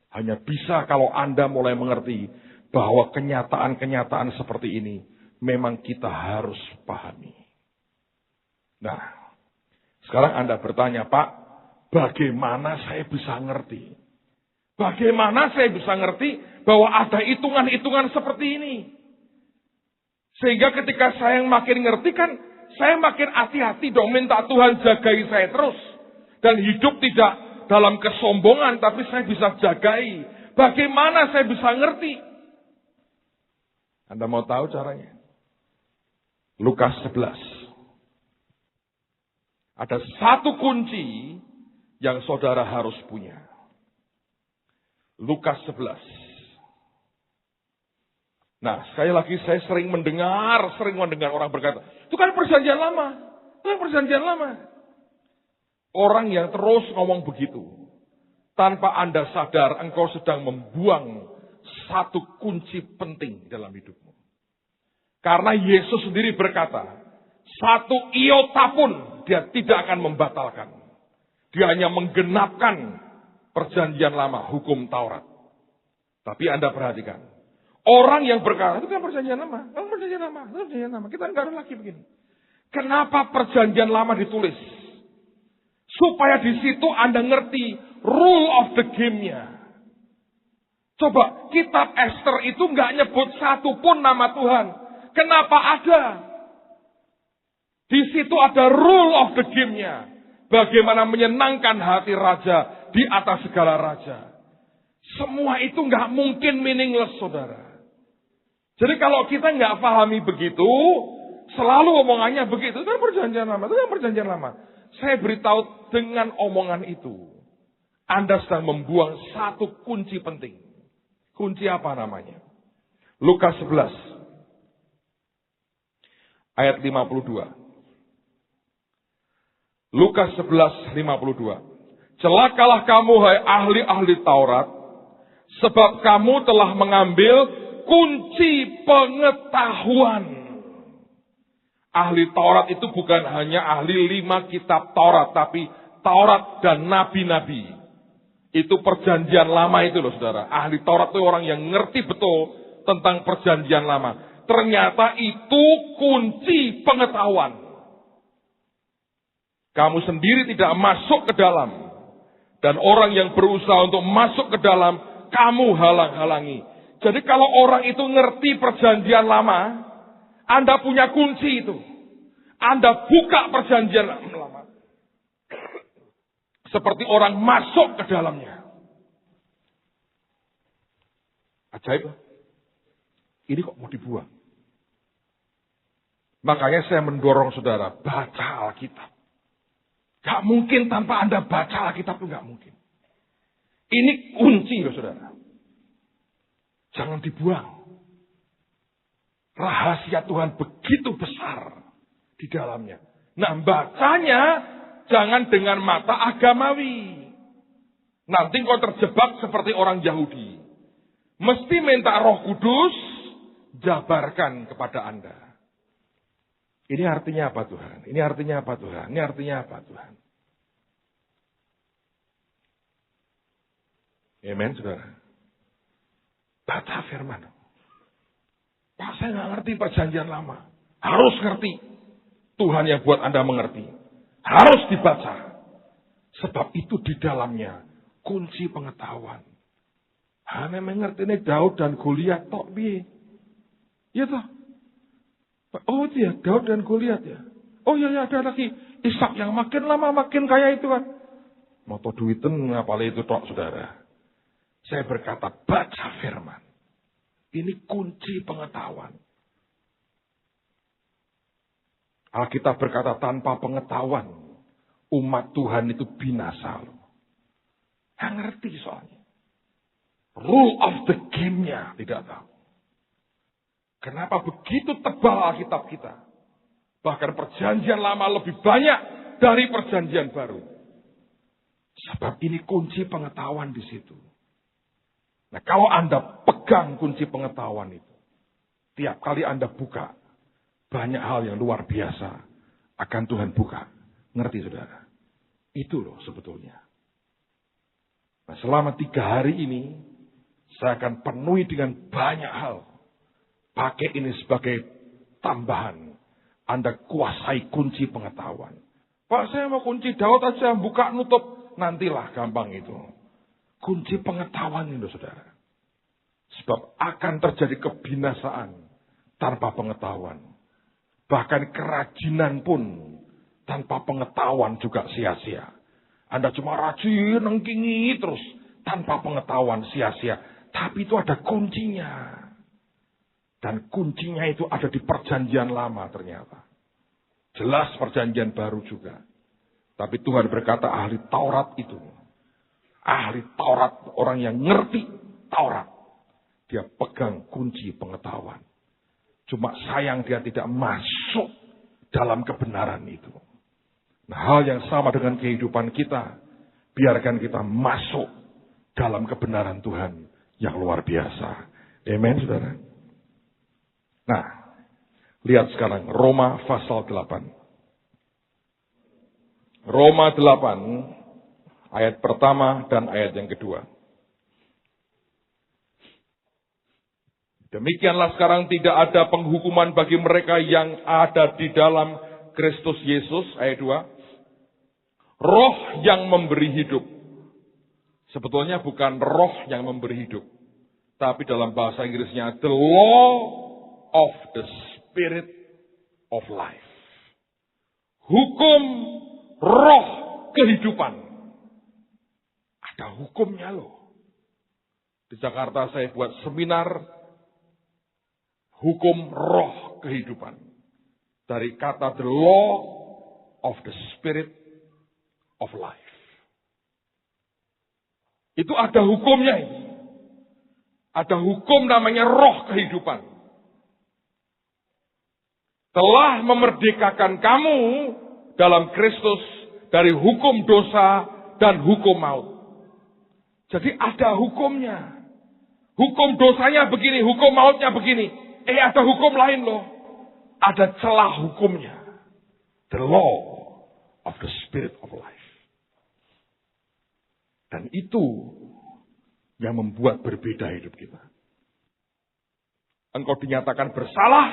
Hanya bisa kalau Anda mulai mengerti bahwa kenyataan-kenyataan seperti ini memang kita harus pahami. Nah, sekarang Anda bertanya, Pak, bagaimana saya bisa ngerti? Bagaimana saya bisa ngerti bahwa ada hitungan-hitungan seperti ini? Sehingga ketika saya makin ngerti kan, saya makin hati-hati dong minta Tuhan jagai saya terus. Dan hidup tidak dalam kesombongan, tapi saya bisa jagai. Bagaimana saya bisa ngerti? Anda mau tahu caranya? Lukas 11. Ada satu kunci yang saudara harus punya. Lukas 11. Nah, sekali lagi saya sering mendengar orang berkata, itu kan perjanjian lama. Itu kan perjanjian lama. Orang yang terus ngomong begitu, tanpa Anda sadar, engkau sedang membuang satu kunci penting dalam hidupmu. Karena Yesus sendiri berkata, satu iota pun dia tidak akan membatalkan. Dia hanya menggenapkan perjanjian lama, hukum Taurat. Tapi Anda perhatikan. Orang yang berkata, itu kan perjanjian lama. Itu perjanjian lama. Kita enggak ada lagi begini. Kenapa perjanjian lama ditulis? Supaya di situ Anda ngerti rule of the game-nya. Coba, kitab Esther itu enggak nyebut satu pun nama Tuhan. Kenapa ada? Di situ ada rule of the game-nya. Bagaimana menyenangkan hati raja di atas segala raja. Semua itu enggak mungkin meaningless, saudara. Jadi kalau kita nggak pahami begitu, selalu omongannya begitu. Itu kan perjanjian lama. Itu kan perjanjian lama. Saya beritahu dengan omongan itu, Anda sedang membuang satu kunci penting. Kunci apa namanya? Lukas 11. Ayat 52. Lukas 11:52. Celakalah kamu hai ahli-ahli Taurat, sebab kamu telah mengambil kunci pengetahuan. Ahli Taurat itu bukan hanya ahli 5 kitab Taurat, tapi Taurat dan nabi-nabi. Itu perjanjian lama itu loh saudara. Ahli Taurat itu orang yang ngerti betul tentang perjanjian lama. Ternyata itu kunci pengetahuan. Kamu sendiri tidak masuk ke dalam. Dan orang yang berusaha untuk masuk ke dalam, kamu halang-halangi. Jadi kalau orang itu ngerti perjanjian lama, Anda punya kunci itu. Anda buka perjanjian lama. Seperti orang masuk ke dalamnya. Ajaib. Ini kok mau dibuang? Makanya saya mendorong saudara, baca Alkitab. Gak mungkin tanpa Anda baca Alkitab itu gak mungkin. Ini kunci loh saudara. Jangan dibuang. Rahasia Tuhan begitu besar di dalamnya. Nah bacanya jangan dengan mata agamawi. Nanti kau terjebak seperti orang Yahudi. Mesti minta Roh Kudus jabarkan kepada Anda. Ini artinya apa Tuhan? Ini artinya apa Tuhan? Ini artinya apa Tuhan? Amen, saudara. Baca firman. Pak, saya nggak ngerti perjanjian lama. Harus ngerti. Tuhan yang buat Anda mengerti. Harus dibaca. Sebab itu di dalamnya kunci pengetahuan. Memang ngerti ini Daud dan Goliat tok piye? Ya toh? Oh iya, Daud dan Goliat ya. Oh iya, ada lagi Ishak yang makin lama makin kaya itu kan. Moto duiten ngapalin itu tok saudara. Saya berkata baca firman. Ini kunci pengetahuan. Alkitab berkata tanpa pengetahuan umat Tuhan itu binasa loh. Nggak ngerti soalnya. Rule of the game-nya tidak tahu. Kenapa begitu tebal Alkitab kita? Bahkan perjanjian lama lebih banyak dari perjanjian baru. Sebab ini kunci pengetahuan di situ. Nah kalau Anda pegang kunci pengetahuan itu. Tiap kali Anda buka. Banyak hal yang luar biasa akan Tuhan buka. Ngerti saudara? Itu loh sebetulnya. Nah selama 3 hari ini. Saya akan penuhi dengan banyak hal. Pakai ini sebagai tambahan. Anda kuasai kunci pengetahuan. Pak, saya mau kunci Daud aja, buka nutup. Nantilah gampang itu. Kunci pengetahuan itu, saudara. Sebab akan terjadi kebinasaan tanpa pengetahuan. Bahkan kerajinan pun tanpa pengetahuan juga sia-sia. Anda cuma rajin, nengkingi terus. Tanpa pengetahuan sia-sia. Tapi itu ada kuncinya. Dan kuncinya itu ada di perjanjian lama ternyata. Jelas perjanjian baru juga. Tapi Tuhan berkata ahli Taurat itu. Ahli Taurat, orang yang ngerti Taurat. Dia pegang kunci pengetahuan. Cuma sayang dia tidak masuk dalam kebenaran itu. Nah, hal yang sama dengan kehidupan kita. Biarkan kita masuk dalam kebenaran Tuhan yang luar biasa. Amen, saudara. Nah, lihat sekarang Roma pasal 8. Roma 8 ayat pertama dan ayat yang kedua. Demikianlah sekarang tidak ada penghukuman bagi mereka yang ada di dalam Kristus Yesus. Ayat 2. Roh yang memberi hidup. Sebetulnya bukan roh yang memberi hidup. Tapi dalam bahasa Inggrisnya the law of the Spirit of life. Hukum roh kehidupan. Ada hukumnya loh. Di Jakarta saya buat seminar hukum roh kehidupan. Dari kata the law of the spirit of life. Itu ada hukumnya ini. Ada hukum namanya roh kehidupan. Telah memerdekakan kamu dalam Kristus dari hukum dosa dan hukum maut. Jadi ada hukumnya. Hukum dosanya begini, hukum mautnya begini. Ada hukum lain loh. Ada celah hukumnya. The law of the spirit of life. Dan itu yang membuat berbeda hidup kita. Engkau dinyatakan bersalah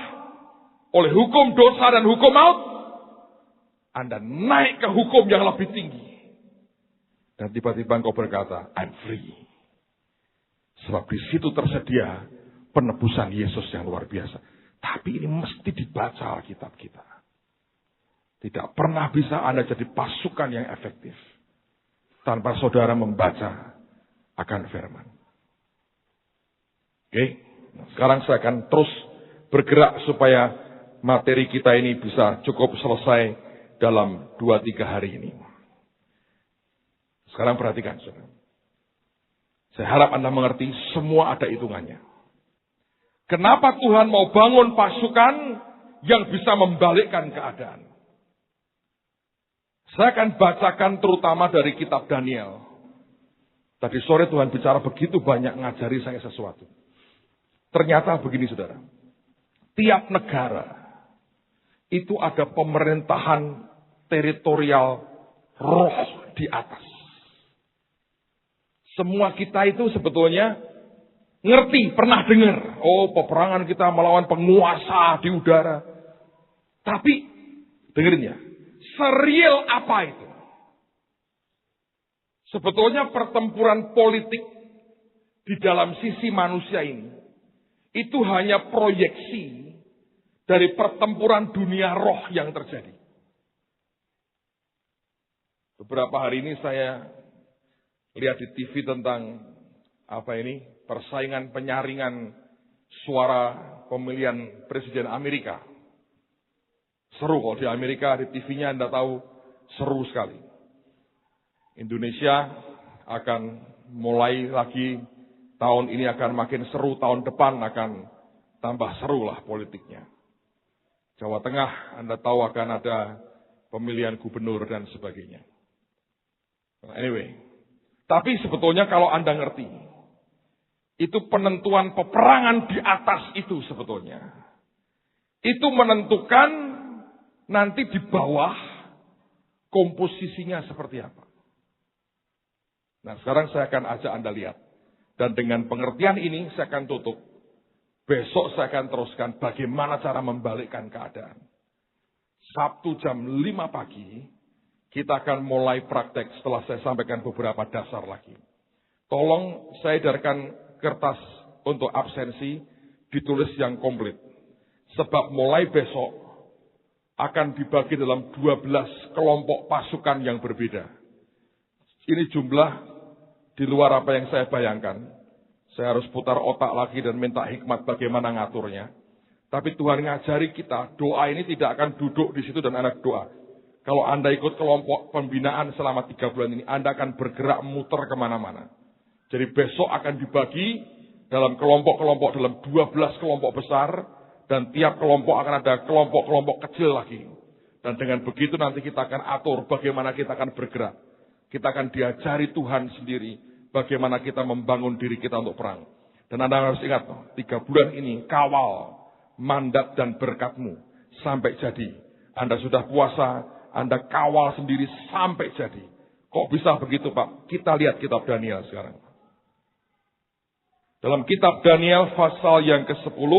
oleh hukum dosa dan hukum maut. Anda naik ke hukum yang lebih tinggi. Dan tiba-tiba engkau berkata, I'm free. Sebab di situ tersedia penebusan Yesus yang luar biasa. Tapi ini mesti dibaca Alkitab kita. Tidak pernah bisa Anda jadi pasukan yang efektif tanpa saudara membaca akan firman. Oke, sekarang saya akan terus bergerak supaya materi kita ini bisa cukup selesai dalam 2-3 hari ini. Sekarang perhatikan, saudara. Saya harap Anda mengerti semua ada hitungannya. Kenapa Tuhan mau bangun pasukan yang bisa membalikkan keadaan? Saya akan bacakan terutama dari kitab Daniel. Tadi sore Tuhan bicara begitu banyak ngajari saya sesuatu. Ternyata begini saudara. Tiap negara itu ada pemerintahan teritorial roh di atas. Semua kita itu sebetulnya ngerti, pernah dengar. Oh, peperangan kita melawan penguasa di udara. Tapi, dengerin ya. Serial apa itu? Sebetulnya pertempuran politik di dalam sisi manusia ini, itu hanya proyeksi dari pertempuran dunia roh yang terjadi. Beberapa hari ini saya lihat di TV tentang persaingan penyaringan suara pemilihan presiden Amerika. Seru kalau di Amerika, di TV-nya Anda tahu, seru sekali. Indonesia akan mulai lagi, tahun ini akan makin seru, tahun depan akan tambah seru lah politiknya. Jawa Tengah, Anda tahu akan ada pemilihan gubernur dan sebagainya. Anyway, tapi sebetulnya kalau Anda ngerti, itu penentuan peperangan di atas itu sebetulnya. Itu menentukan nanti di bawah komposisinya seperti apa. Nah, sekarang saya akan ajak Anda lihat. Dan dengan pengertian ini saya akan tutup. Besok saya akan teruskan bagaimana cara membalikkan keadaan. Sabtu jam 5 pagi, kita akan mulai praktek setelah saya sampaikan beberapa dasar lagi. Tolong saya edarkan kertas untuk absensi, ditulis yang komplit. Sebab mulai besok akan dibagi dalam 12 kelompok pasukan yang berbeda. Ini jumlah di luar apa yang saya bayangkan. Saya harus putar otak lagi dan minta hikmat bagaimana ngaturnya. Tapi Tuhan ngajari kita, doa ini tidak akan duduk di situ dan anak doa. Kalau Anda ikut kelompok pembinaan selama 3 bulan ini, Anda akan bergerak muter kemana-mana. Jadi besok akan dibagi dalam kelompok-kelompok, dalam 12 kelompok besar. Dan tiap kelompok akan ada kelompok-kelompok kecil lagi. Dan dengan begitu nanti kita akan atur bagaimana kita akan bergerak. Kita akan diajari Tuhan sendiri bagaimana kita membangun diri kita untuk perang. Dan Anda harus ingat, 3 bulan ini kawal mandat dan berkatmu sampai jadi. Anda sudah puasa, Anda kawal sendiri sampai jadi. Kok bisa begitu Pak? Kita lihat kitab Daniel sekarang. Dalam kitab Daniel pasal yang ke-10,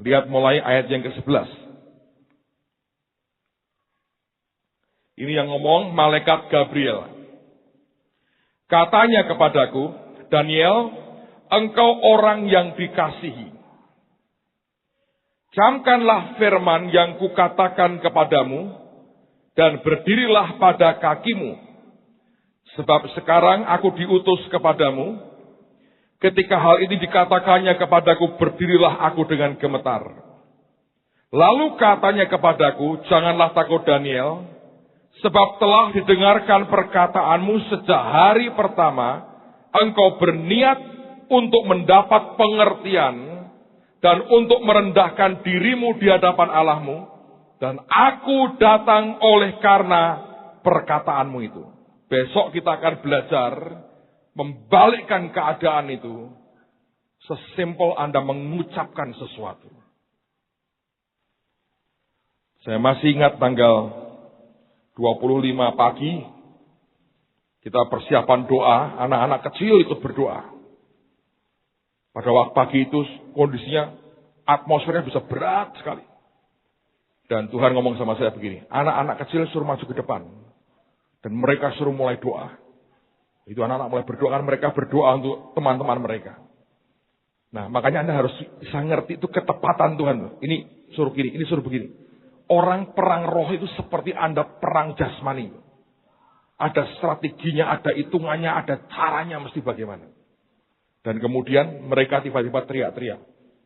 lihat mulai ayat yang ke-11. Ini yang ngomong malaikat Gabriel. Katanya kepadaku, Daniel, engkau orang yang dikasihi. Camkanlah firman yang kukatakan kepadamu, dan berdirilah pada kakimu. Sebab sekarang aku diutus kepadamu. Ketika hal ini dikatakannya kepadaku, berdirilah aku dengan gemetar. Lalu katanya kepadaku, janganlah takut Daniel, sebab telah didengarkan perkataanmu sejak hari pertama, engkau berniat untuk mendapat pengertian dan untuk merendahkan dirimu di hadapan Allahmu, dan aku datang oleh karena perkataanmu itu. Besok kita akan belajar membalikkan keadaan itu sesimpel Anda mengucapkan sesuatu. Saya masih ingat tanggal 25 pagi, kita persiapan doa, anak-anak kecil ikut berdoa. Pada waktu pagi itu kondisinya, atmosfernya bisa berat sekali. Dan Tuhan ngomong sama saya begini, anak-anak kecil suruh maju ke depan. Dan mereka suruh mulai doa. Itu anak-anak mulai berdoa, kan mereka berdoa untuk teman-teman mereka. Nah, makanya Anda harus bisa ngerti itu ketepatan Tuhan. Ini suruh gini, ini suruh begini. Orang perang roh itu seperti Anda perang jasmani. Ada strateginya, ada hitungannya, ada caranya mesti bagaimana. Dan kemudian mereka tiba-tiba teriak-teriak.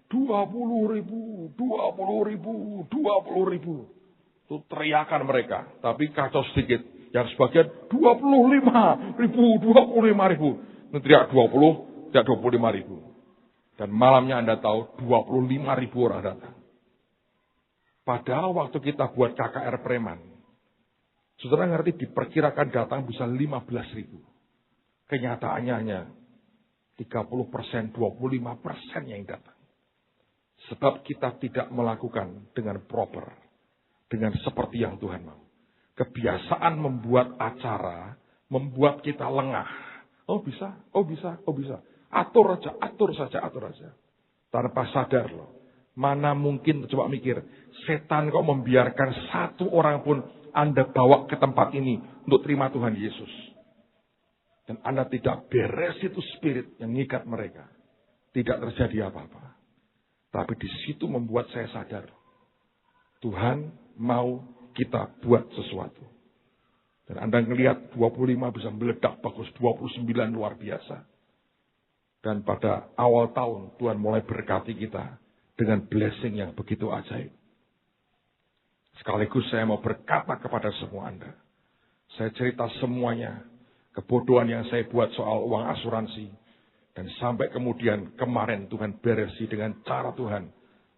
20.000, 20.000, 20.000. Itu teriakan mereka. Tapi kacau sedikit. Yang sebagian 25.000, 25.000. Itu teriak 20, teriak 25.000. Dan malamnya Anda tahu 25.000 orang datang. Padahal waktu kita buat KKR Preman. Saudara ngerti diperkirakan datang bisa 15.000. Kenyataannya hanya 30%, 25% yang datang. Sebab kita tidak melakukan dengan proper. Dengan seperti yang Tuhan mau. Kebiasaan membuat acara, membuat kita lengah. Oh bisa, oh bisa, oh bisa. Atur aja, atur saja, atur saja. Tanpa sadar loh. Mana mungkin, coba mikir. Setan kok membiarkan satu orang pun Anda bawa ke tempat ini untuk terima Tuhan Yesus. Dan Anda tidak beres itu spirit yang mengikat mereka. Tidak terjadi apa-apa. Tapi di situ membuat saya sadar. Tuhan mau kita buat sesuatu. Dan Anda ngelihat 25 bisa meledak bagus, 29 luar biasa. Dan pada awal tahun Tuhan mulai berkati kita dengan blessing yang begitu ajaib. Sekaligus saya mau berkata kepada semua Anda. Saya cerita semuanya. Kebodohan yang saya buat soal uang asuransi. Dan sampai kemudian kemarin Tuhan beresi dengan cara Tuhan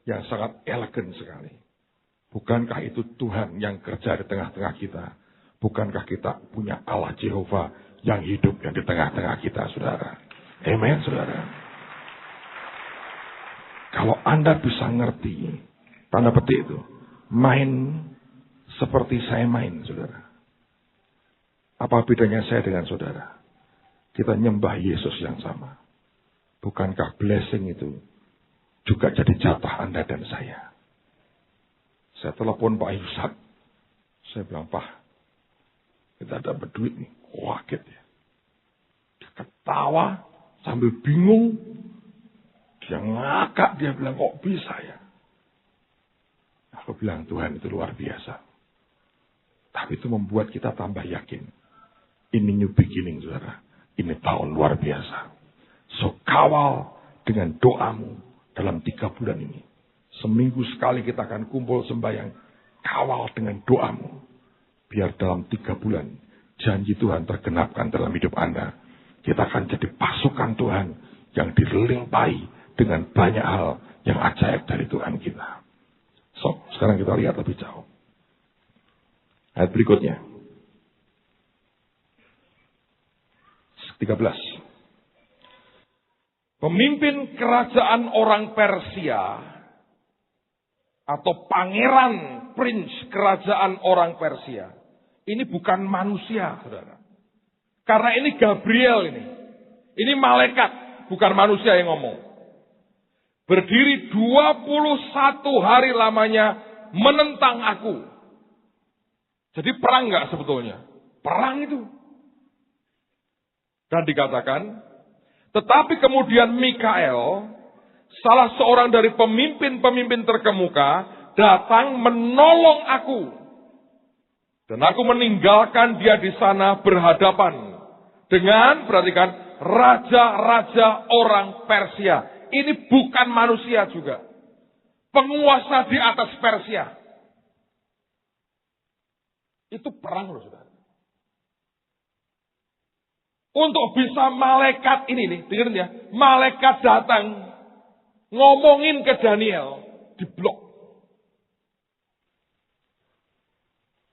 yang sangat elegan sekali. Bukankah itu Tuhan yang kerja di tengah-tengah kita? Bukankah kita punya Allah Jehovah yang hidup yang di tengah-tengah kita, saudara? Amen, saudara. Kalau Anda bisa ngerti, tanda petik itu, main seperti saya main, saudara. Apa bedanya saya dengan saudara? Kita nyembah Yesus yang sama. Bukankah blessing itu juga jadi jatah Anda dan saya? Saya telepon Pak Yusat. Saya bilang, Pak, kita dapat duit nih. Kaget ya. Dia ketawa sambil bingung. Dia ngakak, dia bilang, kok bisa ya? Aku bilang, Tuhan itu luar biasa. Tapi itu membuat kita tambah yakin. Ini new beginning, saudara. Ini tahun luar biasa. So, kawal dengan doamu dalam 3 bulan ini. Seminggu sekali kita akan kumpul sembahyang. Kawal dengan doamu. Biar dalam 3 bulan, janji Tuhan tergenapkan dalam hidup Anda. Kita akan jadi pasukan Tuhan yang dilimpahi dengan banyak hal yang ajaib dari Tuhan kita. So, sekarang kita lihat lebih jauh. Ayat berikutnya. 13. Pemimpin kerajaan orang Persia atau pangeran prince kerajaan orang Persia. Ini bukan manusia, saudara. Karena ini Gabriel ini. Ini malaikat, bukan manusia yang ngomong. Berdiri 21 hari lamanya menentang aku. Jadi perang enggak sebetulnya? Perang itu. Dan dikatakan, tetapi kemudian Mikael, salah seorang dari pemimpin-pemimpin terkemuka, datang menolong aku. Dan aku meninggalkan dia di sana berhadapan dengan, perhatikan, raja-raja orang Persia. Ini bukan manusia juga. penguasa di atas Persia. Itu perang loh, saudara. Untuk bisa malaikat ini nih, dengerin ya, malaikat datang ngomongin ke Daniel, diblok.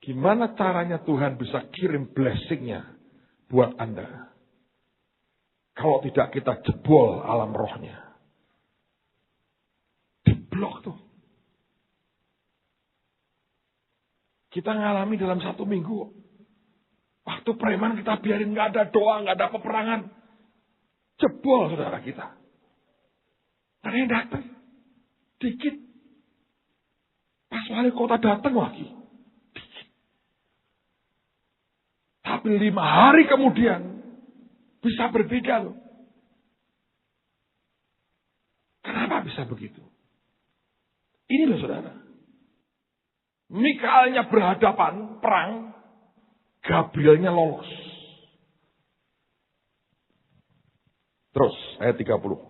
Gimana caranya Tuhan bisa kirim blessing-nya buat Anda? Kalau tidak kita jebol alam rohnya. Diblok tuh. Kita ngalami dalam 1 minggu. Waktu preman kita biarin gak ada doa, gak ada peperangan. Jebol saudara kita. Ada yang datang. Dikit. Pas wali kota datang lagi. Dikit. Tapi 5 hari kemudian. Bisa berbeda loh. Kenapa bisa begitu? Ini loh saudara. Mikaelnya berhadapan, perang. Gabrielnya lolos. Terus, ayat 30.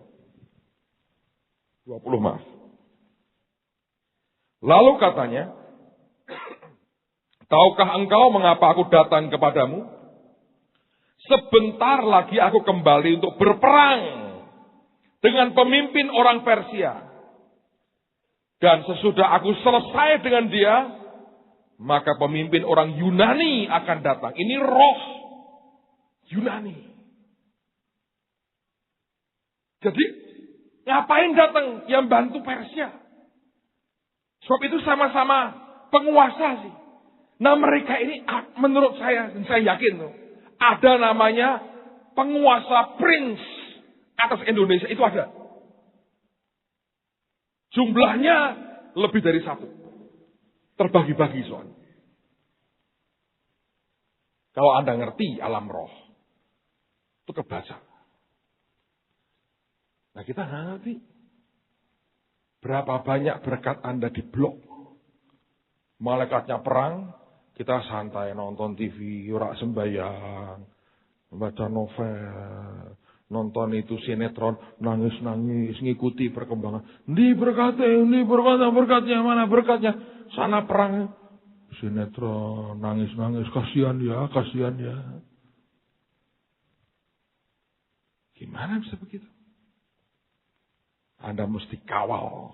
20 maaf. Lalu katanya, tahukah engkau mengapa aku datang kepadamu? Sebentar lagi aku kembali untuk berperang dengan pemimpin orang Persia. Dan sesudah aku selesai dengan dia, maka pemimpin orang Yunani akan datang. Ini roh Yunani. Jadi, ngapain datang yang bantu Persia? Sebab itu sama-sama penguasa sih. Nah mereka ini menurut saya, dan saya yakin tuh, ada namanya penguasa prince atas Indonesia, itu ada. Jumlahnya lebih dari 1. Terbagi-bagi soalnya. Kalau Anda ngerti alam roh, itu kebaca. Nah kita nggak ngerti. Berapa banyak berkat Anda diblok. Malaikatnya perang, kita santai nonton TV, ora sembayang, baca novel, nonton itu sinetron, nangis-nangis, ngikuti perkembangan. Ini berkatnya, mana berkatnya? Sana perang, sinetron, nangis-nangis, kasihan ya. Gimana bisa begitu? Anda mesti kawal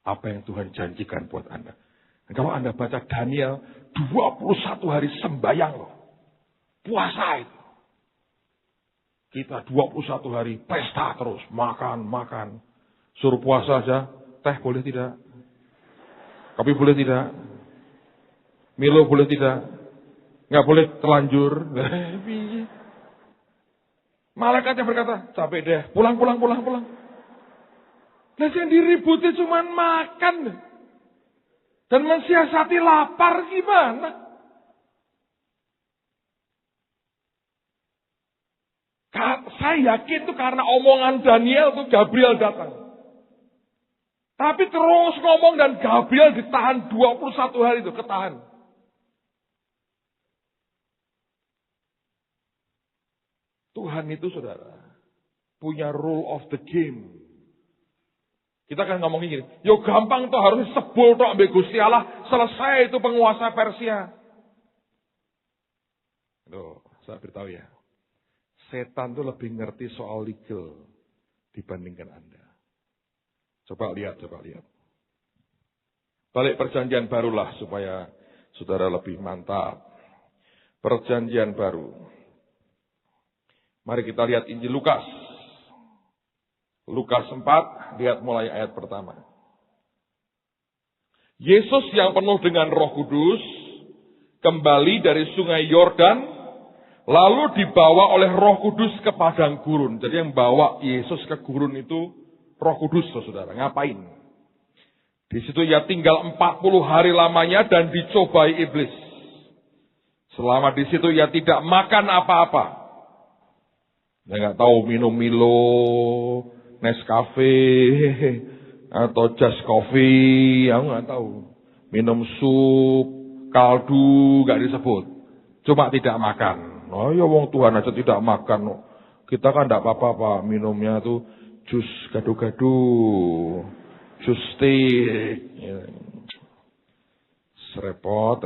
apa yang Tuhan janjikan buat Anda. Dan kalau Anda baca Daniel, 21 hari sembayang loh. Puasa itu. Kita 21 hari pesta terus. Makan. Suruh puasa aja. Teh boleh tidak? Kopi boleh tidak? Milo boleh tidak? Nggak boleh terlanjur. Malaikatnya berkata, capek deh. Pulang. Nah yang diributi cuma makan. Dan mensiasati lapar gimana? Saya yakin itu karena omongan Daniel itu Gabriel datang. Tapi terus ngomong dan Gabriel ditahan 21 hari itu, ketahan. Tuhan itu saudara, punya rule of the game. Kita kan ngomongin gini, yo gampang toh harus sebul toh ambek Gusti Allah, selesai itu penguasa Persia. Loh, saya beritahu ya. Setan tuh lebih ngerti soal legal dibandingkan Anda. Coba lihat. Balik perjanjian barulah supaya saudara lebih mantap. Perjanjian baru. Mari kita lihat Injil Lukas. Lukas 4, lihat mulai ayat pertama. Yesus yang penuh dengan Roh Kudus kembali dari sungai Yordan, lalu dibawa oleh Roh Kudus ke padang gurun. Jadi yang bawa Yesus ke gurun itu Roh Kudus, saudara. Ngapain? Di situ ia tinggal 40 hari lamanya dan dicobai iblis. Selama di situ ia tidak makan apa-apa. Dia nggak tahu minum Milo, Nescafe, atau Just Coffee, aku nggak tahu. Minum sup, kaldu, nggak disebut. Cuma tidak makan. Oh ya wong Tuhan aja tidak makan. Kita kan nggak apa-apa Pak, minumnya tuh jus gado-gado. Justik. Repot.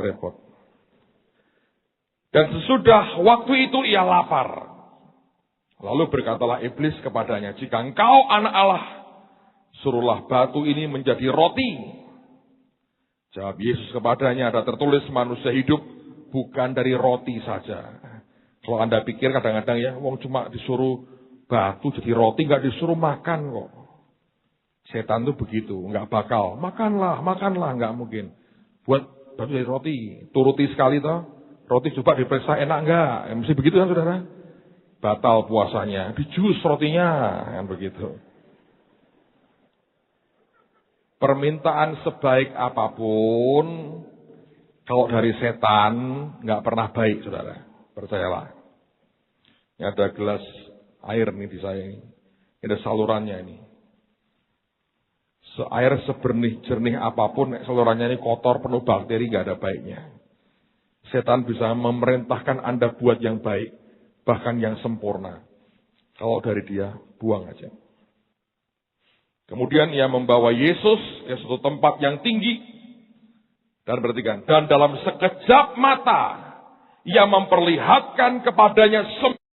Dan sesudah waktu itu ia lapar. Lalu berkatalah iblis kepadanya, jika engkau anak Allah, suruhlah batu ini menjadi roti. Jawab Yesus kepadanya, ada tertulis manusia hidup bukan dari roti saja. Kalau Anda pikir kadang-kadang ya, wong cuma disuruh batu jadi roti, nggak disuruh makan kok. Setan tuh begitu, nggak bakal. Makanlah, nggak mungkin. Buat batu jadi roti, turuti sekali toh. Roti coba diperiksa enak nggak? Mesti begitu kan saudara? Batal puasanya, dijus rotinya, kan begitu. Permintaan sebaik apapun, kalau dari setan, nggak pernah baik, saudara. Percayalah. Ini ada gelas air nih di saya ini. Ini ada salurannya ini. Air jernih apapun, salurannya ini kotor, penuh bakteri, nggak ada baiknya. Setan bisa memerintahkan Anda buat yang baik, bahkan yang sempurna. Kalau dari dia, buang aja. Kemudian ia membawa Yesus ke suatu tempat yang tinggi. Dan perhatikan, dan dalam sekejap mata, ia memperlihatkan kepadanya